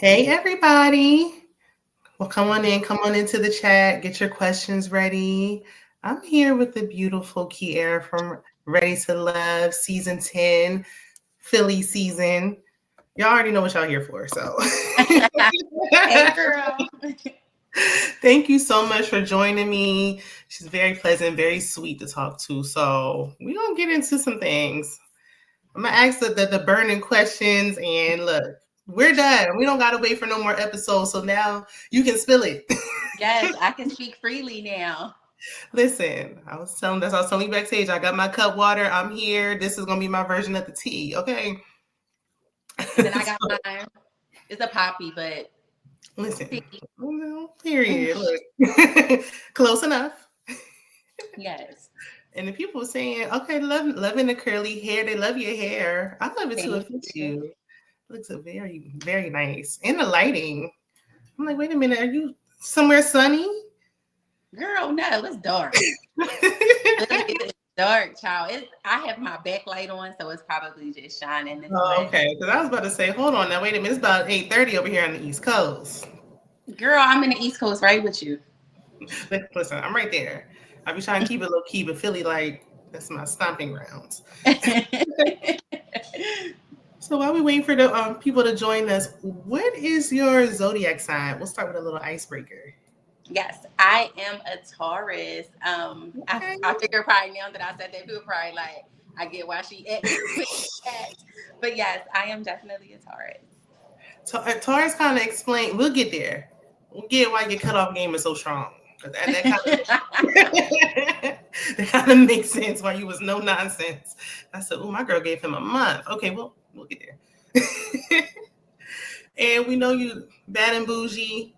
Hey, everybody. Well, come on into the chat. Get your questions ready. I'm here with the beautiful Kiara from Ready to Love, season 10, Philly season. Y'all already know what y'all here for, so. Hey, girl. Thank you so much for joining me. She's very pleasant, very sweet to talk to. So we're going to get into some things. I'm going to ask the burning questions, and look, we're done. We don't got to wait for no more episodes. So now you can spill it. Yes, I can speak freely now. Listen, I was telling you backstage. I got my cup water. I'm here. This is going to be my version of the tea. Okay. Then I got mine. It's a poppy, but Listen, tea. period. Look, close enough. Yes. And the people were saying, okay, loving the curly hair. They love your hair. I love it too. It Thank fits you. you. It looks very, very nice. And the lighting. I'm like, wait a minute. Are you somewhere sunny? Girl, no, it's dark. It's dark, child. I have my backlight on, so it's probably just shining this way. Okay. Because I was about to say, hold on now. Wait a minute. It's about 8:30 over here on the East Coast. Girl, I'm in the East Coast right with you. Listen, I'm right there. I be trying to keep it low key, but Philly, like, that's my stomping grounds. So while we waiting for the people to join us, what is your zodiac sign? We'll start with a little icebreaker. Yes, I am a Taurus. Okay. I figure probably now that I said that, people probably like, I get why she asked. But yes, I am definitely a Taurus. Taurus kind of explain. We'll get there. We'll get why your cutoff game is so strong. That kind of makes sense why you was no nonsense. I said, oh, my girl gave him a month. Okay, well, we'll get there. And we know you bad and bougie.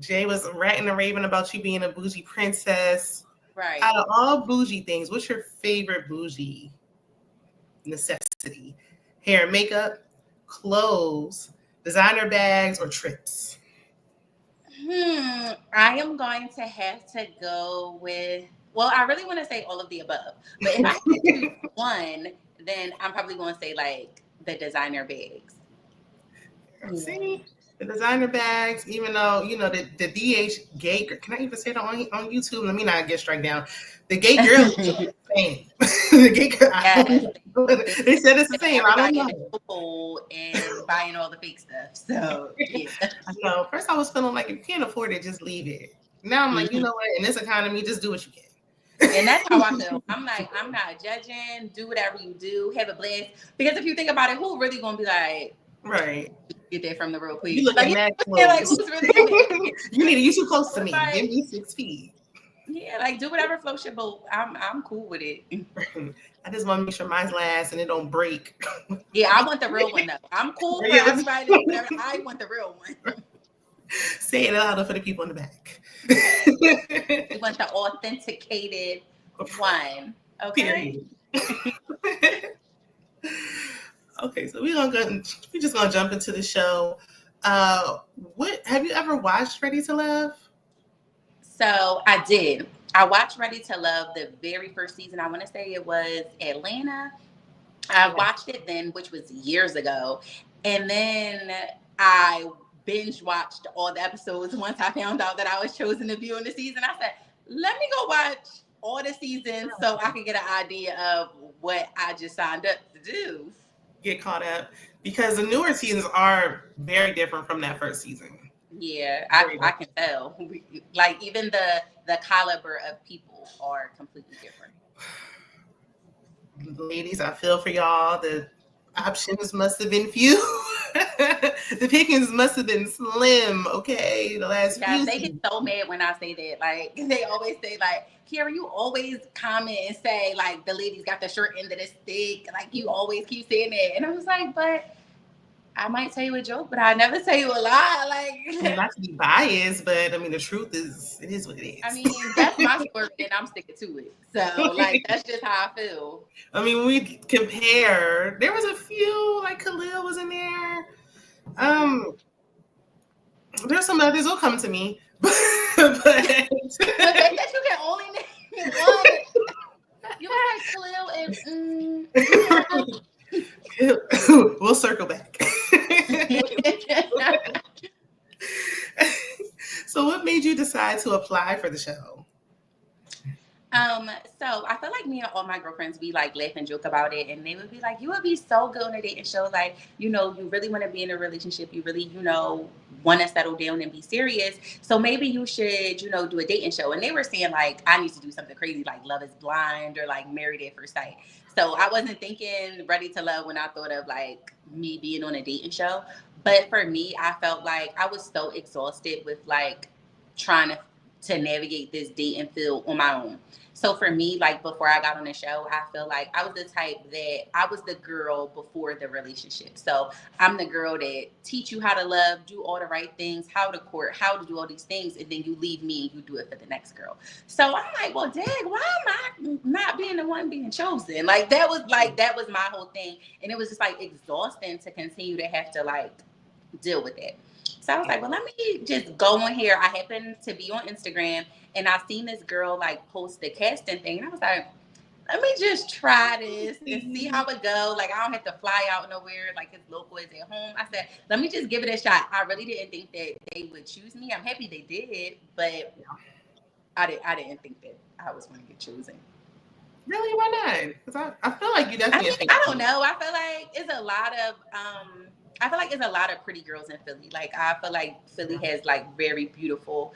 Jay was ranting and raving about you being a bougie princess. Right. Out of all bougie things, what's your favorite bougie necessity? Hair and makeup, clothes, designer bags, or trips? I am going to have to go with, well, I really want to say all of the above. But if I have to choose one, then I'm probably going to say like the designer bags. See? The designer bags, even though, you know, the DH gay girl, can I even say that on YouTube? Let me not get struck down. The gay girl is the same. The gay girl, Yes. they said it's the same. I don't Everybody know. and buying all the fake stuff. So, yeah. I know. First, I was feeling like if you can't afford it, just leave it. Now I'm like, you know what? In this economy, just do what you can. And that's how I feel. I'm like, I'm not judging. Do whatever you do. Have a blast. Because if you think about it, who really gonna be like, right? Get that from the real quick. You look like, mad close. Like, who's really gonna you too close to me. Like, give me 6 feet. Yeah, like do whatever floats your boat. I'm cool with it. I just want to make sure mine lasts and it don't break. Yeah, I want the real one though. I'm cool for everybody to do whatever. I want the real one. Say it louder for the people in the back. We want the authenticated one. Okay. Okay, so we're just gonna jump into the show. What have you ever watched Ready to Love? So I did. I watched Ready to Love the very first season. I want to say it was Atlanta. I watched it then, which was years ago. And then I binge watched all the episodes once I found out that I was chosen to be on the season. I said, let me go watch all the seasons so I can get an idea of what I just signed up to do. Get caught up. Because the newer seasons are very different from that first season. Yeah, I can tell. Like even the caliber of people are completely different. Ladies, I feel for y'all. The options must have been few. The pickings must have been slim. Okay, the last few. They get so mad when I say that. Like they always say, like, Kiara, you always comment and say like the ladies got the short end of the stick. Like you always keep saying that, and I was like, but I might tell you a joke, but I never tell you a lie. Like not to be biased, but I mean the truth is it is what it is. I mean, that's my story and I'm sticking to it. So like that's just how I feel. I mean, when we compare, there was a few, like Khalil was in there. There's some others will come to me. but that you can only name one. You like Khalil and we'll circle back. made you decide to apply for the show? So I feel like me and all my girlfriends, we like laugh and joke about it, and they would be like, "You would be so good on a dating show. Like, you know, you really want to be in a relationship. You really, you know, want to settle down and be serious. So maybe you should, you know, do a dating show." And they were saying like, I need to do something crazy like Love Is Blind or like Married at First Sight. So I wasn't thinking Ready to Love when I thought of like me being on a dating show. But for me, I felt like I was so exhausted with like trying to navigate this dating field on my own. So for me, like before I got on the show, I feel like I was the type that I was the girl before the relationship. So I'm the girl that teach you how to love, do all the right things, how to court, how to do all these things, and then you leave me and you do it for the next girl. So I'm like, well, dang, why am I not being the one being chosen? Like that was my whole thing, and it was just like exhausting to continue to have to like deal with it. So I was like, well, let me just go on here. I happened to be on Instagram and I seen this girl like post the casting thing. And I was like, let me just try this and see how it go. Like, I don't have to fly out nowhere. Like, as local as at home. I said, let me just give it a shot. I really didn't think that they would choose me. I'm happy they did, but I didn't think that I was going to get chosen. Really? Why not? Because I feel like you definitely. I don't know. I feel like it's a lot of pretty girls in Philly. Like I feel like Philly has like very beautiful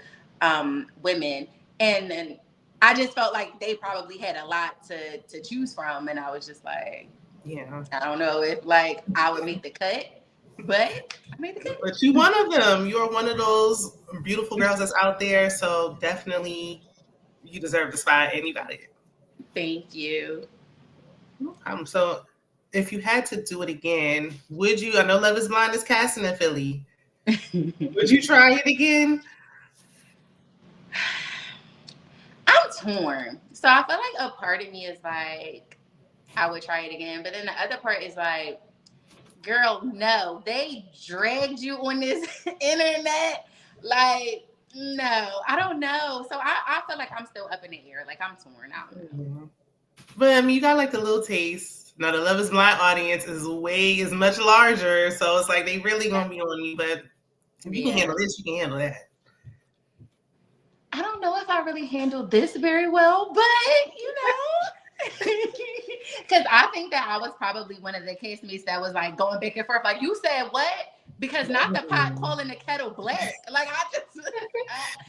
women, and I just felt like they probably had a lot to choose from, and I was just like, yeah, I don't know if like I would make the cut, but I made the cut. But you one of them. You're one of those beautiful girls that's out there. So definitely, you deserve to spy anybody. Thank you. So if you had to do it again, would you? I know Love Is Blind is casting in Philly. Would you try it again? I'm torn. So I feel like a part of me is like, I would try it again. But then the other part is like, girl, no, they dragged you on this internet. Like, no, I don't know. So I feel like I'm still up in the air. Like, I'm torn. I don't know. But I mean, you got like a little taste. Now the Love Is Blind audience is much larger, so it's like they really gonna be on you. But if you can handle this, you can handle that. I don't know if I really handled this very well, but you know, because I think that I was probably one of the castmates that was like going back and forth. Like, you said what? Because not the pot calling the kettle black. Like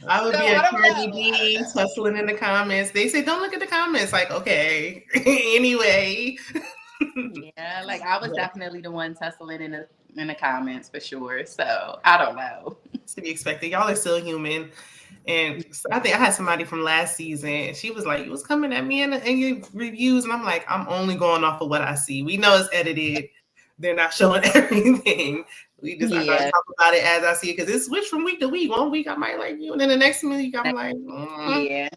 I would be a Cardi B tussling in the comments. They say don't look at the comments. Like, okay, anyway. Yeah, like I was definitely the one tussling in the comments for sure. So I don't know. To be expected. Y'all are still human. And I think I had somebody from last season, and she was like, "You was coming at me in your reviews," and I'm like, "I'm only going off of what I see. We know it's edited. They're not showing everything. I gotta talk about it as I see it because it's switched from week to week. One week I might like you, and then the next week I'm like, yeah."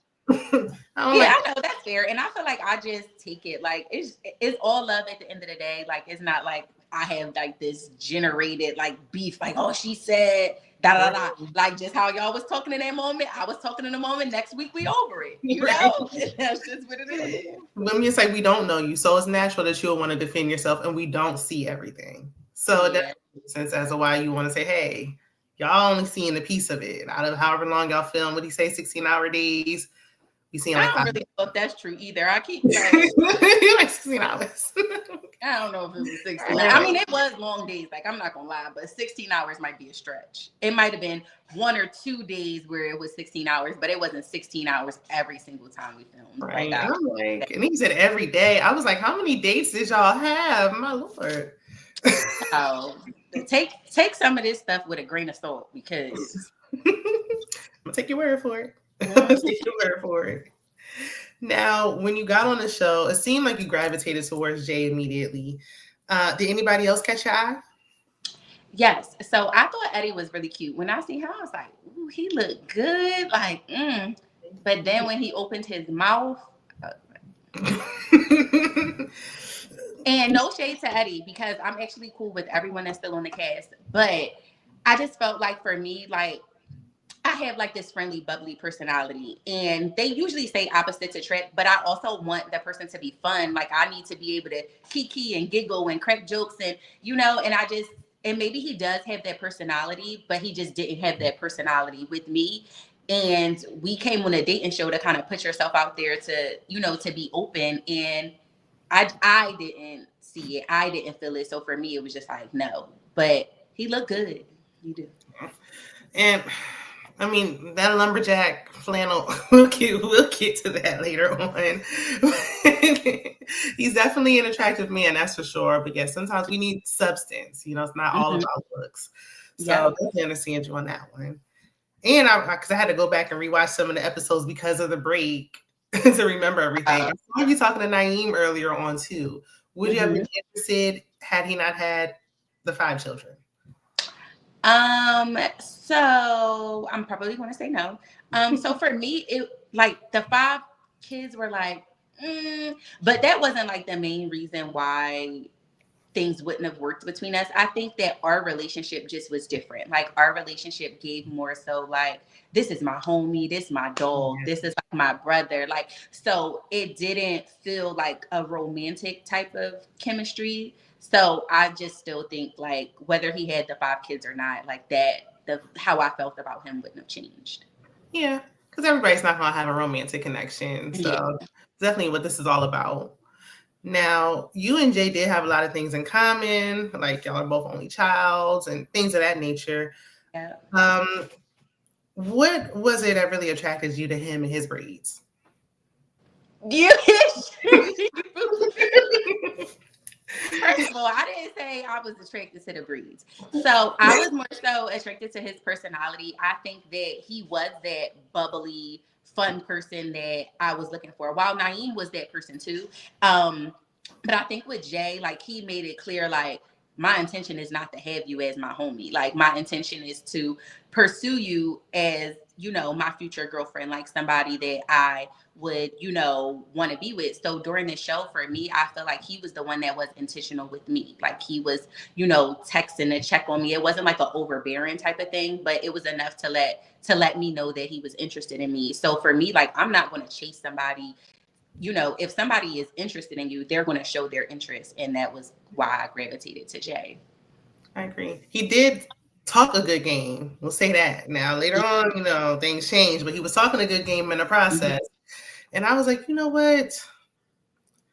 I know that's fair, and I feel like I just take it like it's all love at the end of the day. Like it's not like I have like this generated like beef. Like, oh, she said da da da. Like just how y'all was talking in that moment, I was talking in the moment. Next week we over it. You know, that's just what it is. Let me say we don't know you, so it's natural that you'll want to defend yourself, and we don't see everything. So that makes sense as to why you want to say, hey, y'all only seeing a piece of it out of however long y'all film. What do you say, 16-hour days? We seen like I don't really know if that's true either. I keep like, like 16 hours. I don't know if it was 16. I mean, it was long days. Like I'm not gonna lie, but 16 hours might be a stretch. It might have been 1 or 2 days where it was 16 hours, but it wasn't 16 hours every single time we filmed. Right. And he said every day. I was like, how many dates did y'all have? My Lord. So take some of this stuff with a grain of salt because I'm gonna take your word for it. Take your word for it. Now, when you got on the show, it seemed like you gravitated towards Jay immediately. Did anybody else catch your eye? Yes. So I thought Eddie was really cute. When I see him, I was like, ooh, he looked good. Like, But then when he opened his mouth, and no shade to Eddie, because I'm actually cool with everyone that's still on the cast. But I just felt like for me, like, I have like this friendly, bubbly personality, and they usually say opposites attract, but I also want the person to be fun. Like I need to be able to kiki and giggle and crack jokes and, and maybe he does have that personality, but he just didn't have that personality with me. And we came on a dating show to kind of put yourself out there to, to be open. And I didn't see it. I didn't feel it. So for me, it was just like, no. But he looked good. He do. And I mean, that lumberjack flannel, we'll get to that later on. He's definitely an attractive man, that's for sure. But yes, sometimes we need substance. It's not all about looks. So Yep. definitely understand you on that one. And because I had to go back and rewatch some of the episodes because of the break to remember everything. I saw you talking to Naeem earlier on too. Would you have been interested had he not had the 5 children? So I'm probably going to say no. So for me, it like the 5 kids were like, but that wasn't like the main reason why things wouldn't have worked between us. I think that our relationship just was different. Like our relationship gave more so like, this is my homie, this is my dog, this is like my brother. Like, so it didn't feel like a romantic type of chemistry. So I just still think like whether he had the 5 kids or not, like that, the how I felt about him wouldn't have changed. Yeah, because everybody's not going to have a romantic connection. Yeah. So definitely what this is all about. Now, you and Jay did have a lot of things in common, like y'all are both only childs and things of that nature. Yeah. What was it that really attracted you to him and his braids? You First of all, I didn't say I was attracted to the breeds. So I was more so attracted to his personality. I think that he was that bubbly, fun person that I was looking for. While Naeem was that person too. But I think with Jay, like he made it clear, like my intention is not to have you as my homie. Like my intention is to pursue you as, my future girlfriend, like somebody that I would, want to be with. So during the show, for me, I feel like he was the one that was intentional with me. Like he was, texting to check on me. It wasn't like an overbearing type of thing, but it was enough to let me know that he was interested in me. So for me, like I'm not going to chase somebody. If somebody is interested in you, they're going to show their interest. And that was why I gravitated to Jay. I agree. He did talk a good game. We'll say that. Now, later on, things change, but he was talking a good game in the process. And I was like, you know what?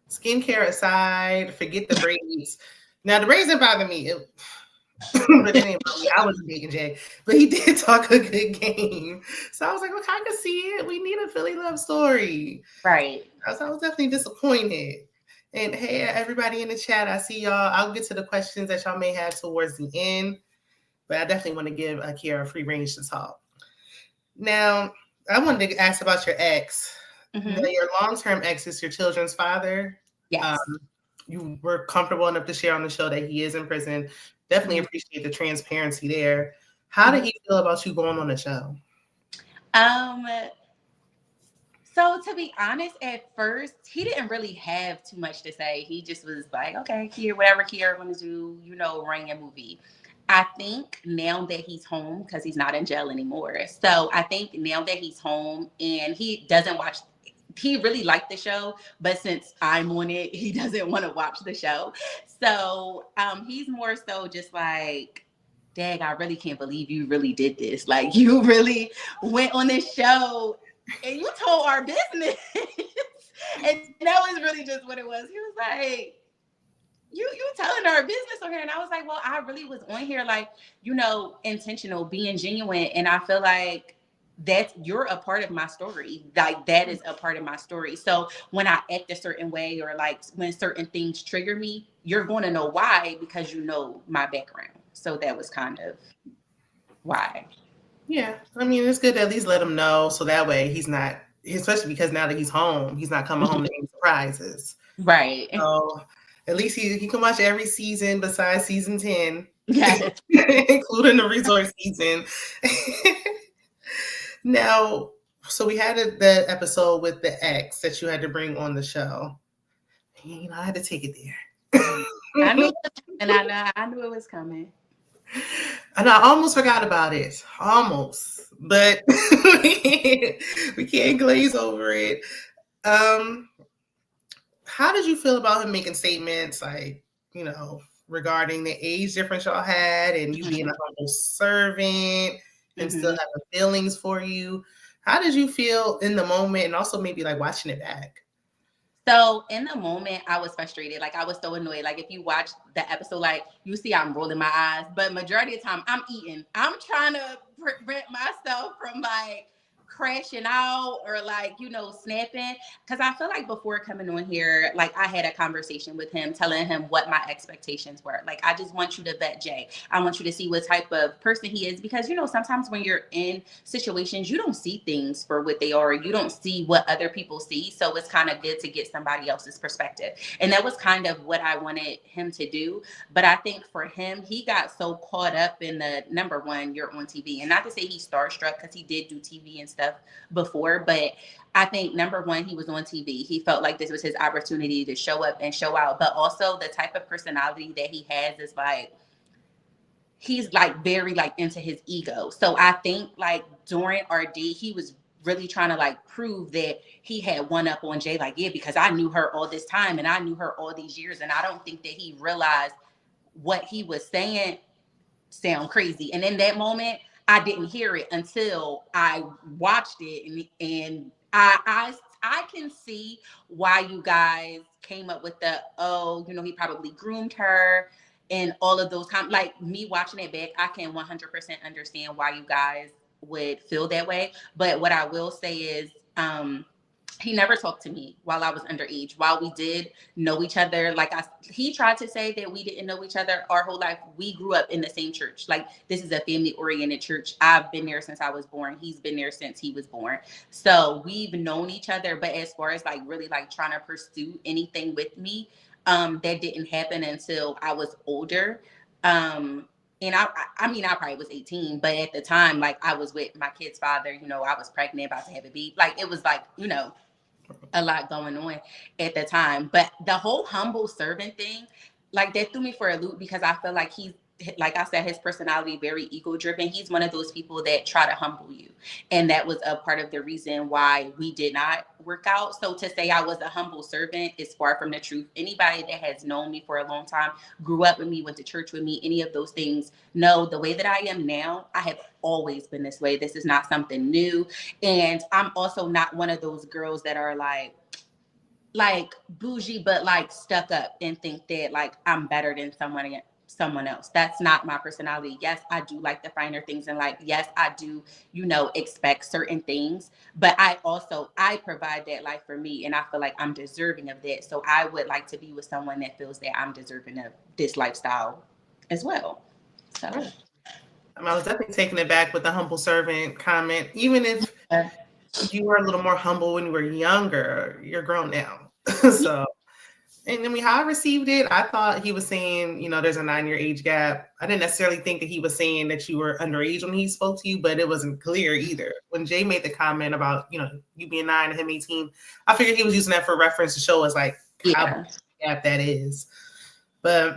Skincare aside, forget the braids. Now, the braids didn't bother me. But it ain't about me. I wasn't dating Jay. But he did talk a good game. So I was like, okay, I can see it. We need a Philly love story. Right. So I was definitely disappointed. And hey, everybody in the chat, I see y'all. I'll get to the questions that y'all may have towards the end. But I definitely want to give Kiara free range to talk. Now, I wanted to ask about your ex. Now, your long-term ex is your children's father. Yes. You were comfortable enough to share on the show that he is in prison. Definitely appreciate the transparency there. How did he feel about you going on the show? So to be honest, at first, he didn't really have too much to say. He just was like, okay, Kiara, whatever Kiara want to do, run your movie. I think now that he's home, because he's not in jail anymore. So I think now that he's home and he doesn't watch, he really liked the show, but since I'm on it, he doesn't want to watch the show. So he's more so just like, Dag, I really can't believe you really did this. Like you really went on this show and you told our business. And that was really just what it was. He was like, you telling our business on here. And I was like, well, I really was on here like, intentional, being genuine. And I feel like you're a part of my story. Like that is a part of my story. So when I act a certain way or like when certain things trigger me, you're going to know why, because you know my background. So that was kind of why. Yeah. I mean, it's good to at least let him know. So that way he's not, especially because now that he's home, he's not coming home to any surprises. Right. So at least he can watch every season besides season 10. Yes. Including the resort season. Now, so we had the episode with the ex that you had to bring on the show. I had to take it there. I knew it was coming. And I almost forgot about it. Almost. But we can't glaze over it. How did you feel about him making statements like, regarding the age difference y'all had and you being a humble servant and still having feelings for you? How did you feel in the moment, and also maybe like watching it back? So in the moment, I was frustrated. Like I was so annoyed. Like if you watch the episode, like you see I'm rolling my eyes, but majority of the time I'm eating. I'm trying to prevent myself from like crashing out or like, you know, snapping. Cause I feel like before coming on here, like I had a conversation with him telling him what my expectations were. Like, I just want you to vet Jay. I want you to see what type of person he is. Because, you know, sometimes when you're in situations, you don't see things for what they are. You don't see what other people see. So it's kind of good to get somebody else's perspective. And that was kind of what I wanted him to do. But I think for him, he got so caught up in the number one, you're on TV. And not to say he's starstruck because he did do TV and stuff before, but I think number one, he was on TV. He felt like this was his opportunity to show up and show out. But also the type of personality that he has is like, he's like very like into his ego. So I think like during RD, he was really trying to like prove that he had one up on Jay. Like, yeah, because I knew her all this time and I knew her all these years. And I don't think that he realized what he was saying sound crazy. And in that moment, I didn't hear it until I watched it, and I can see why you guys came up with the, oh, you know, he probably groomed her and all of those comments. Like me watching it back, I can 100% understand why you guys would feel that way. But what I will say is, he never talked to me while I was underage. While we did know each other, he tried to say that we didn't know each other our whole life. We grew up in the same church. Like, this is a family-oriented church. I've been there since I was born. He's been there since he was born. So we've known each other. But as far as like really like trying to pursue anything with me, that didn't happen until I was older. And I mean, I probably was 18, but at the time, like I was with my kid's father, you know, I was pregnant, about to have a baby. Like, it was like, you know, a lot going on at the time. But the whole humble servant thing, like that threw me for a loop because I feel like he's, like I said, his personality very ego driven. He's one of those people that try to humble you. And that was a part of the reason why we did not work out. So to say I was a humble servant is far from the truth. Anybody that has known me for a long time, grew up with me, went to church with me, any of those things, know the way that I am now, I have always been this way. This is not something new. And I'm also not one of those girls that are like bougie, but like stuck up and think that like I'm better than someone else. That's not my personality. Yes, I do like the finer things in life. Yes, I do, you know, expect certain things, but I provide that life for me, and I feel like I'm deserving of that. So I would like to be with someone that feels that I'm deserving of this lifestyle as well. So I was definitely taken aback with the humble servant comment. Even if you were a little more humble when you were younger, you're grown now. So, and I mean, how I received it, I thought he was saying, you know, there's a 9-year age gap. I didn't necessarily think that he was saying that you were underage when he spoke to you, but it wasn't clear either. When Jay made the comment about, you know, you being 9 and him 18, I figured he was using that for reference to show us like how big gap that is. But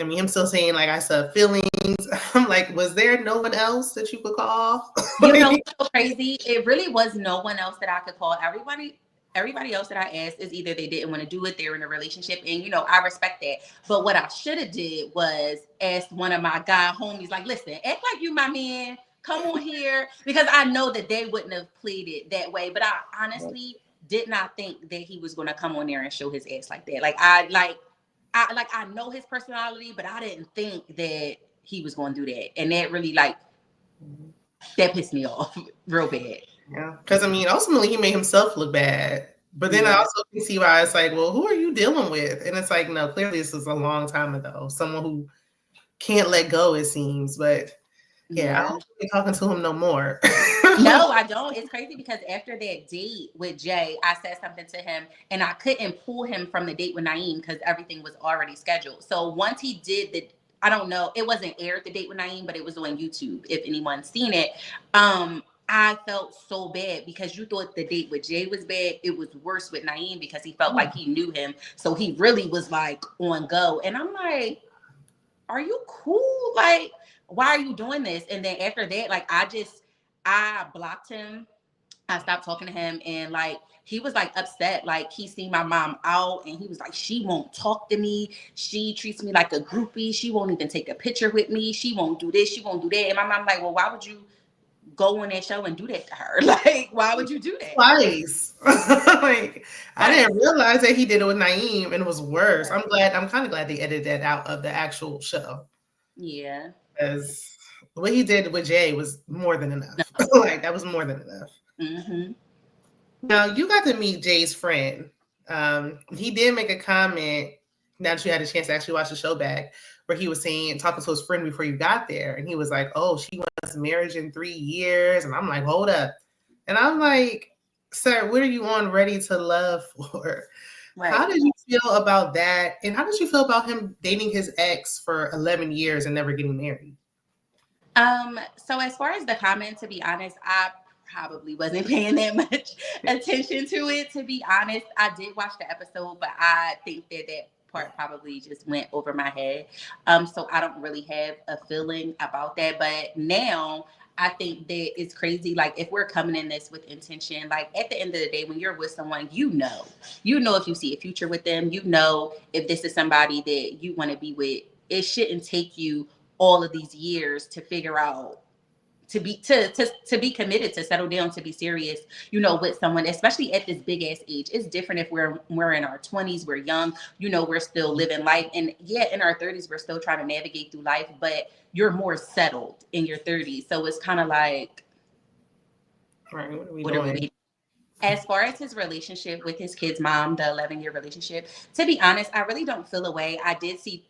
I mean, him still saying like I said feelings. I'm like, was there no one else that you could call? You know, so crazy. It really was no one else that I could call. Everybody else that I asked is either they didn't want to do it, they're in a relationship, and you know, I respect that. But what I should have did was ask one of my guy homies, like, listen, act like you my man, come on here, because I know that they wouldn't have played it that way. But I honestly did not think that he was gonna come on there and show his ass like that. I know his personality, but I didn't think that he was gonna do that. And that really that pissed me off real bad. Yeah, because I mean, ultimately he made himself look bad. But then I also can see why it's like, well, who are you dealing with? And it's like, no, clearly this was a long time ago. Someone who can't let go, it seems. But yeah, I don't be talking to him no more. No, I don't. It's crazy because after that date with Jay, I said something to him and I couldn't pull him from the date with Naeem because everything was already scheduled. So once he did I don't know, it wasn't aired, the date with Naeem, but it was on YouTube if anyone's seen it. I felt so bad because you thought the date with Jay was bad. It was worse with Naeem because he felt like he knew him. So he really was like on go. And I'm like, are you cool? Like, why are you doing this? And then after that, like, I blocked him. I stopped talking to him, and like he was like upset. Like he seen my mom out and he was like, she won't talk to me. She treats me like a groupie. She won't even take a picture with me. She won't do this. She won't do that. And my mom like, well, why would you go on that show and do that to her? Like, why would you do that? Twice. Like, I Twice. didn't realize that he did it with Naeem and it was worse. I'm kind of glad they edited that out of the actual show. Yeah. Because what he did with Jay was more than enough. No. Like, that was more than enough. Mm-hmm. Now, you got to meet Jay's friend. He did make a comment, now that you had a chance to actually watch the show back, where he was saying, talking to his friend before you got there, and he was like, oh, she wants marriage in 3 years. And I'm like, hold up. And I'm like, sir, what are you on Ready to Love for? Right. How did you feel about that? And how did you feel about him dating his ex for 11 years and never getting married? So as far as the comment, to be honest, I probably wasn't paying that much attention to it. To be honest, I did watch the episode, but I think that part probably just went over my head. So I don't really have a feeling about that. But now I think that it's crazy. Like, if we're coming in this with intention, like at the end of the day, when you're with someone, you know if you see a future with them, you know if this is somebody that you want to be with. It shouldn't take you all of these years to figure out to be committed, to settle down, to be serious, with someone, especially at this big ass age. It's different if we're in our 20s, we're young, we're still living life, and in our 30s we're still trying to navigate through life, but you're more settled in your 30s, so it's kind of like, Right, what are we doing? As far as his relationship with his kid's mom, the 11-year relationship, to be honest, I really don't feel a way. I did see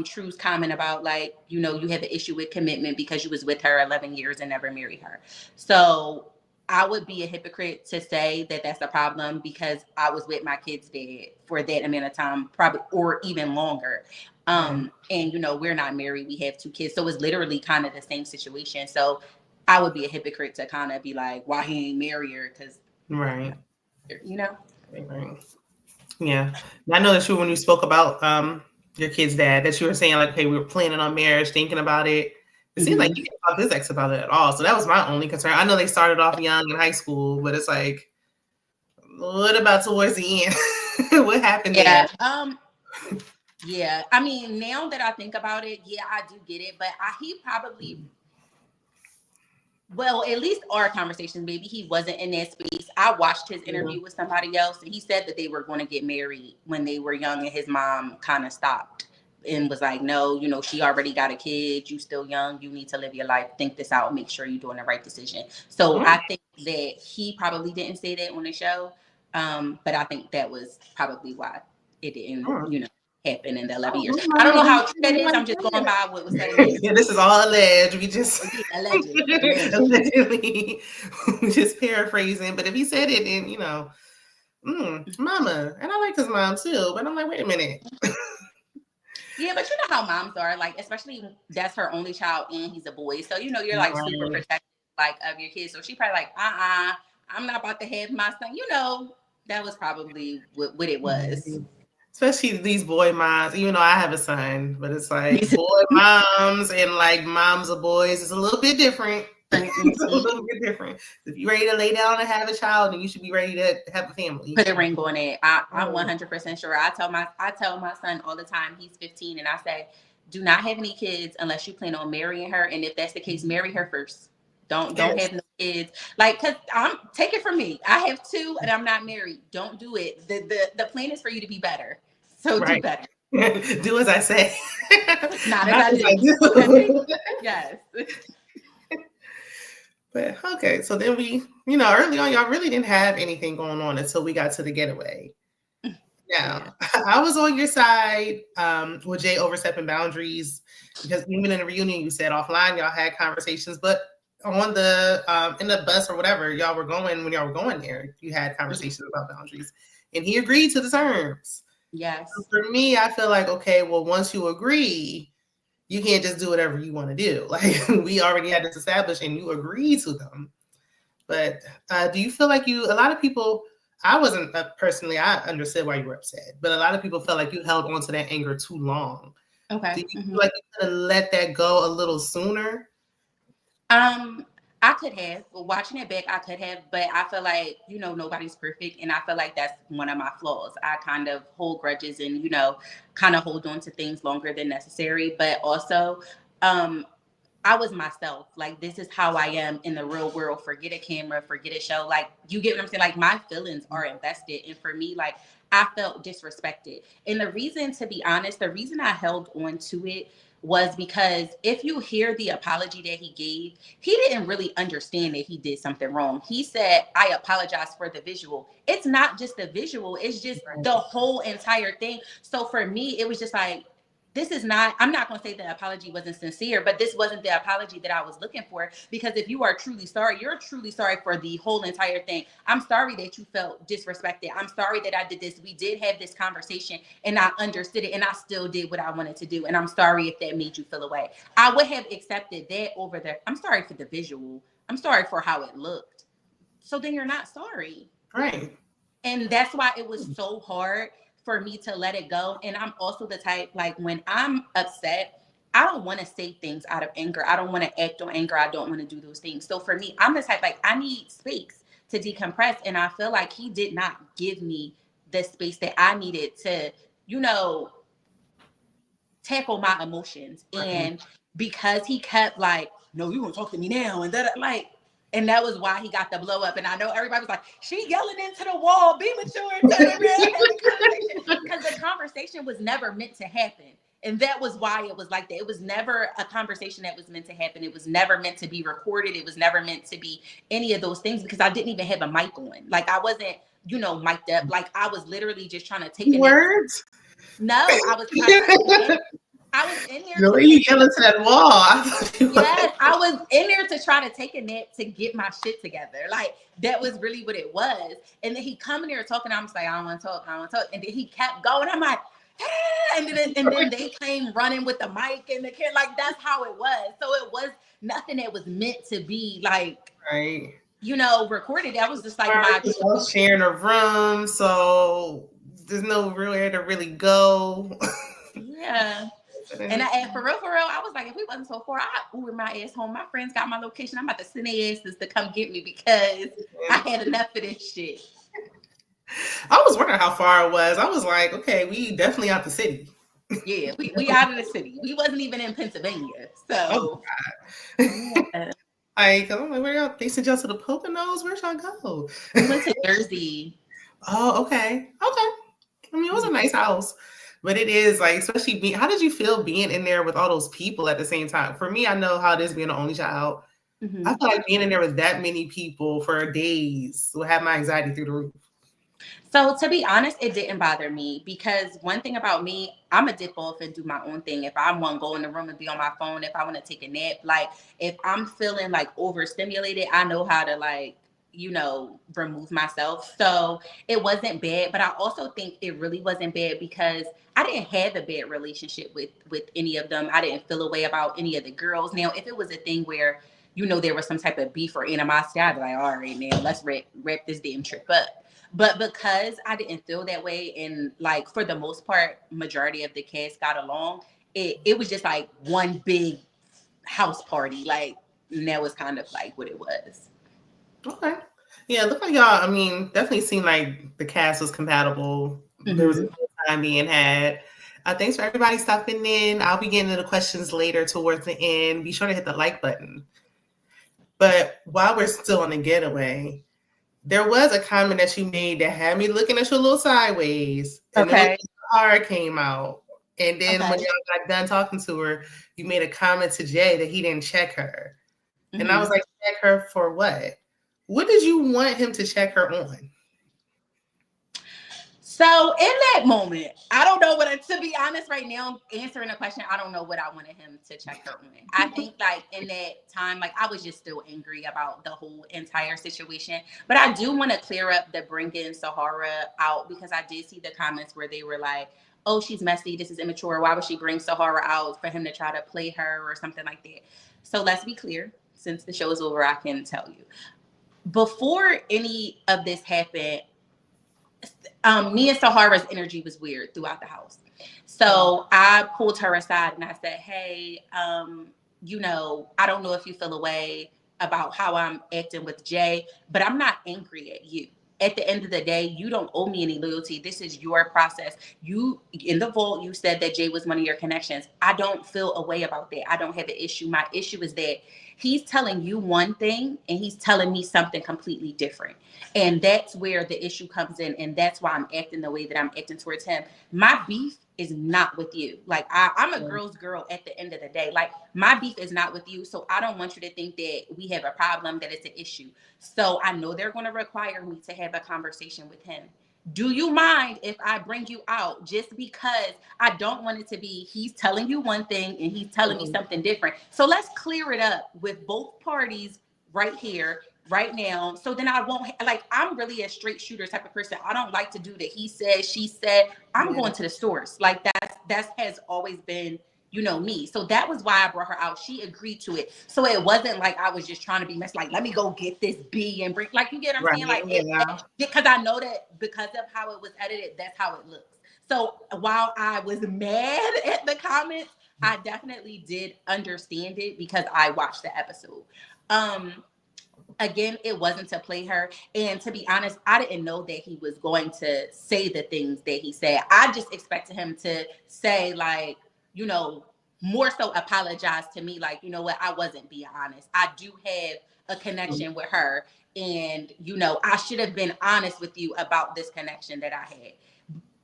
True's comment about, like, you have an issue with commitment because you was with her 11 years and never married her. So I would be a hypocrite to say that that's a problem because I was with my kid's dad for that amount of time, probably, or even longer. And, we're not married. We have 2 kids. So it's literally kind of the same situation. So I would be a hypocrite to kind of be like, why he ain't marry her? Because, right. Right. Yeah. I know that's true when you spoke about your kid's dad, that you were saying, like, hey, we were planning on marriage, thinking about it. It seemed like you didn't talk to his ex about it at all. So that was my only concern. I know they started off young in high school, but it's like, what about towards the end? What happened there? Yeah. I mean, now that I think about it, yeah, I do get it. But he probably, well, at least our conversations, maybe he wasn't in that space. I watched his interview with somebody else, and he said that they were going to get married when they were young, and his mom kind of stopped and was like, no, she already got a kid. You still young. You need to live your life. Think this out. Make sure you're doing the right decision. So I think that he probably didn't say that on the show. But I think that was probably why it didn't, happen in the 11 years. I don't know how true that is. I'm just going by what was said in the Yeah, this is all alleged. We just allegedly just paraphrasing. But if he said it, then mama, and I like his mom too. But I'm like, wait a minute. Yeah, but you know how moms are, like, especially that's her only child and he's a boy. So you're like super protective, like, of your kids. So she probably like, I'm not about to have my son. That was probably what it was. Especially these boy moms, even though I have a son, but it's like boy moms and like moms of boys. It's a little bit different. It's a little bit different. If you're ready to lay down and have a child, then you should be ready to have a family. Put a ring on it. I'm 100% sure. I tell my son all the time. He's 15, and I say, do not have any kids unless you plan on marrying her. And if that's the case, marry her first. Don't have no kids. Like, cause take it from me. I have 2 and I'm not married. Don't do it. The plan is for you to be better. So do better. Do as I say. Not as I do. Okay? Yes. But okay, so then we, early on, y'all really didn't have anything going on until we got to the getaway. Now, I was on your side with Jay overstepping boundaries, because even in the reunion, you said offline y'all had conversations, but on the in the bus or whatever when y'all were going there, you had conversations about boundaries, and he agreed to the terms. Yes. So for me, I feel like, okay, well, once you agree, you can't just do whatever you want to do. Like, we already had this established and you agree to them. But do you feel like a lot of people, I wasn't personally, I understood why you were upset, but a lot of people felt like you held on to that anger too long. Okay. Do you feel like you could have let that go a little sooner? I could have. Well, watching it back, I could have, but I feel like, nobody's perfect. And I feel like that's one of my flaws. I kind of hold grudges and, kind of hold on to things longer than necessary. But also, I was myself. Like, this is how I am in the real world. Forget a camera, forget a show. Like, you get what I'm saying? Like, my feelings are invested. And for me, like, I felt disrespected. And the reason, to be honest, the reason I held on to it was because if you hear the apology that he gave, he didn't really understand that he did something wrong. He said, I apologize for the visual. It's not just the visual, it's just the whole entire thing. So for me, it was just like, this is not, I'm not going to say the apology wasn't sincere, but this wasn't the apology that I was looking for. Because if you are truly sorry, you're truly sorry for the whole entire thing. I'm sorry that you felt disrespected. I'm sorry that I did this. We did have this conversation and I understood it and I still did what I wanted to do. And I'm sorry if that made you feel away. I would have accepted that over there. I'm sorry for the visual. I'm sorry for how it looked. So then you're not sorry. Right. And that's why it was so hard for me to let it go. And I'm also the type, like, when I'm upset, I don't want to say things out of anger. I don't want to act on anger. I don't want to do those things. So for me, I'm the type, like, I need space to decompress. And I feel like he did not give me the space that I needed to, you know, tackle my emotions. Right. And because he kept like, no, you gonna talk to me now, and that, like, and that was why he got the blow up. And I know everybody was like, she yelling into the wall, be mature, because the conversation was never meant to happen. And that was why it was like that. It was never a conversation that was meant to happen. It was never meant to be recorded. It was never meant to be any of those things, because I didn't even have a mic on. Like, I wasn't, you know, mic'd up. Like, I was literally just trying to take a Words? No, I was in there. The way you yelling to that wall. Yes, I was in there to try to take a nap to get my shit together. Like, that was really what it was. And then he come in there talking. I'm just like, I don't want to talk. I don't want to talk. And then he kept going. I'm like, ah! And then they came running with the mic and the kid. Like, that's how it was. So it was nothing that was meant to be, like, right, you know, recorded. That was just like my sharing a room, so there's nowhere to really go. Yeah. And for real, I was like, if we wasn't so far, I'd Uber my ass home. My friends got my location. I'm about to send their asses to come get me because I had enough of this shit. I was wondering how far it was. I was like, okay, we definitely out the city. Yeah, we out of the city. We wasn't even in Pennsylvania. So, yeah. I'm like, where y'all? They sent y'all to the Poconos? Where'd y'all go? We went to Jersey. Oh, okay. I mean, it was a nice house. But it is like, especially how did you feel being in there with all those people at the same time? For me, I know how it is being the only child. Mm-hmm. I feel like being in there with that many people for days will have my anxiety through the roof. So to be honest, it didn't bother me, because one thing about me, I'm a dip off and do my own thing. If I want to go in the room and be on my phone, if I want to take a nap, like, if I'm feeling like overstimulated, I know how to, like, you know, remove myself. So it wasn't bad, but I also think it really wasn't bad because I didn't have a bad relationship with any of them. I didn't feel a way about any of the girls. Now, if it was a thing where, you know, there was some type of beef or animosity, I'd be like, all right, man, let's wrap this damn trip up. But because I didn't feel that way, and, like, for the most part, majority of the cast got along, it was just like one big house party. Like, and that was kind of like what it was. Okay. Yeah, it looked like y'all, I mean, definitely seemed like the cast was compatible. Mm-hmm. There was a good time being had. Thanks for everybody stopping in. I'll be getting to the questions later towards the end. Be sure to hit the like button. But while we're still on the getaway, there was a comment that you made that had me looking at you a little sideways. And then when Kiara came out, and then when y'all got done talking to her, you made a comment to Jay that he didn't check her. Mm-hmm. And I was like, check her for what? What did you want him to check her on? So in that moment, I don't know what, to be honest, right now, answering the question, I don't know what I wanted him to check her on. I think, like, in that time, like, I was just still angry about the whole entire situation. But I do want to clear up the bringing Sahara out, because I did see the comments where they were like, oh, she's messy, this is immature, why would she bring Sahara out for him to try to play her or something like that? So let's be clear. Since the show is over, I can tell you. Before any of this happened, me and Sahara's energy was weird throughout the house. So I pulled her aside and I said, hey, you know, I don't know if you feel a way about how I'm acting with Jay, but I'm not angry at you. at the end of the day, you don't owe me any loyalty. This is your process. You, in the vault, you said that Jay was one of your connections. I don't feel a way about that. I don't have an issue. My issue is that he's telling you one thing and he's telling me something completely different. And that's where the issue comes in. And that's why I'm acting the way that I'm acting towards him. My beef is not with you. Like, I'm a girl's girl at the end of the day. Like, my beef is not with you. So I don't want you to think that we have a problem, that it's an issue. So I know they're going to require me to have a conversation with him. Do you mind if I bring you out just because I don't want it to be he's telling you one thing and he's telling me something different? So let's clear it up with both parties right here, right now. So then I won't, like, I'm really a straight shooter type of person. I don't like to do the he said, she said. I'm going to the source. Like, that has always been, you know, me. So that was why I brought her out. She agreed to it. So it wasn't like I was just trying to be messed, like, let me go get this B and bring, like, you get what I'm saying? Like, because I know that because of how it was edited, that's how it looks. So while I was mad at the comments, I definitely did understand it because I watched the episode. Again, it wasn't to play her. And to be honest, I didn't know that he was going to say the things that he said. I just expected him to say, like, you know, more so apologize to me. Like, you know what, I wasn't being honest. I do have a connection with her. And, you know, I should have been honest with you about this connection that I had.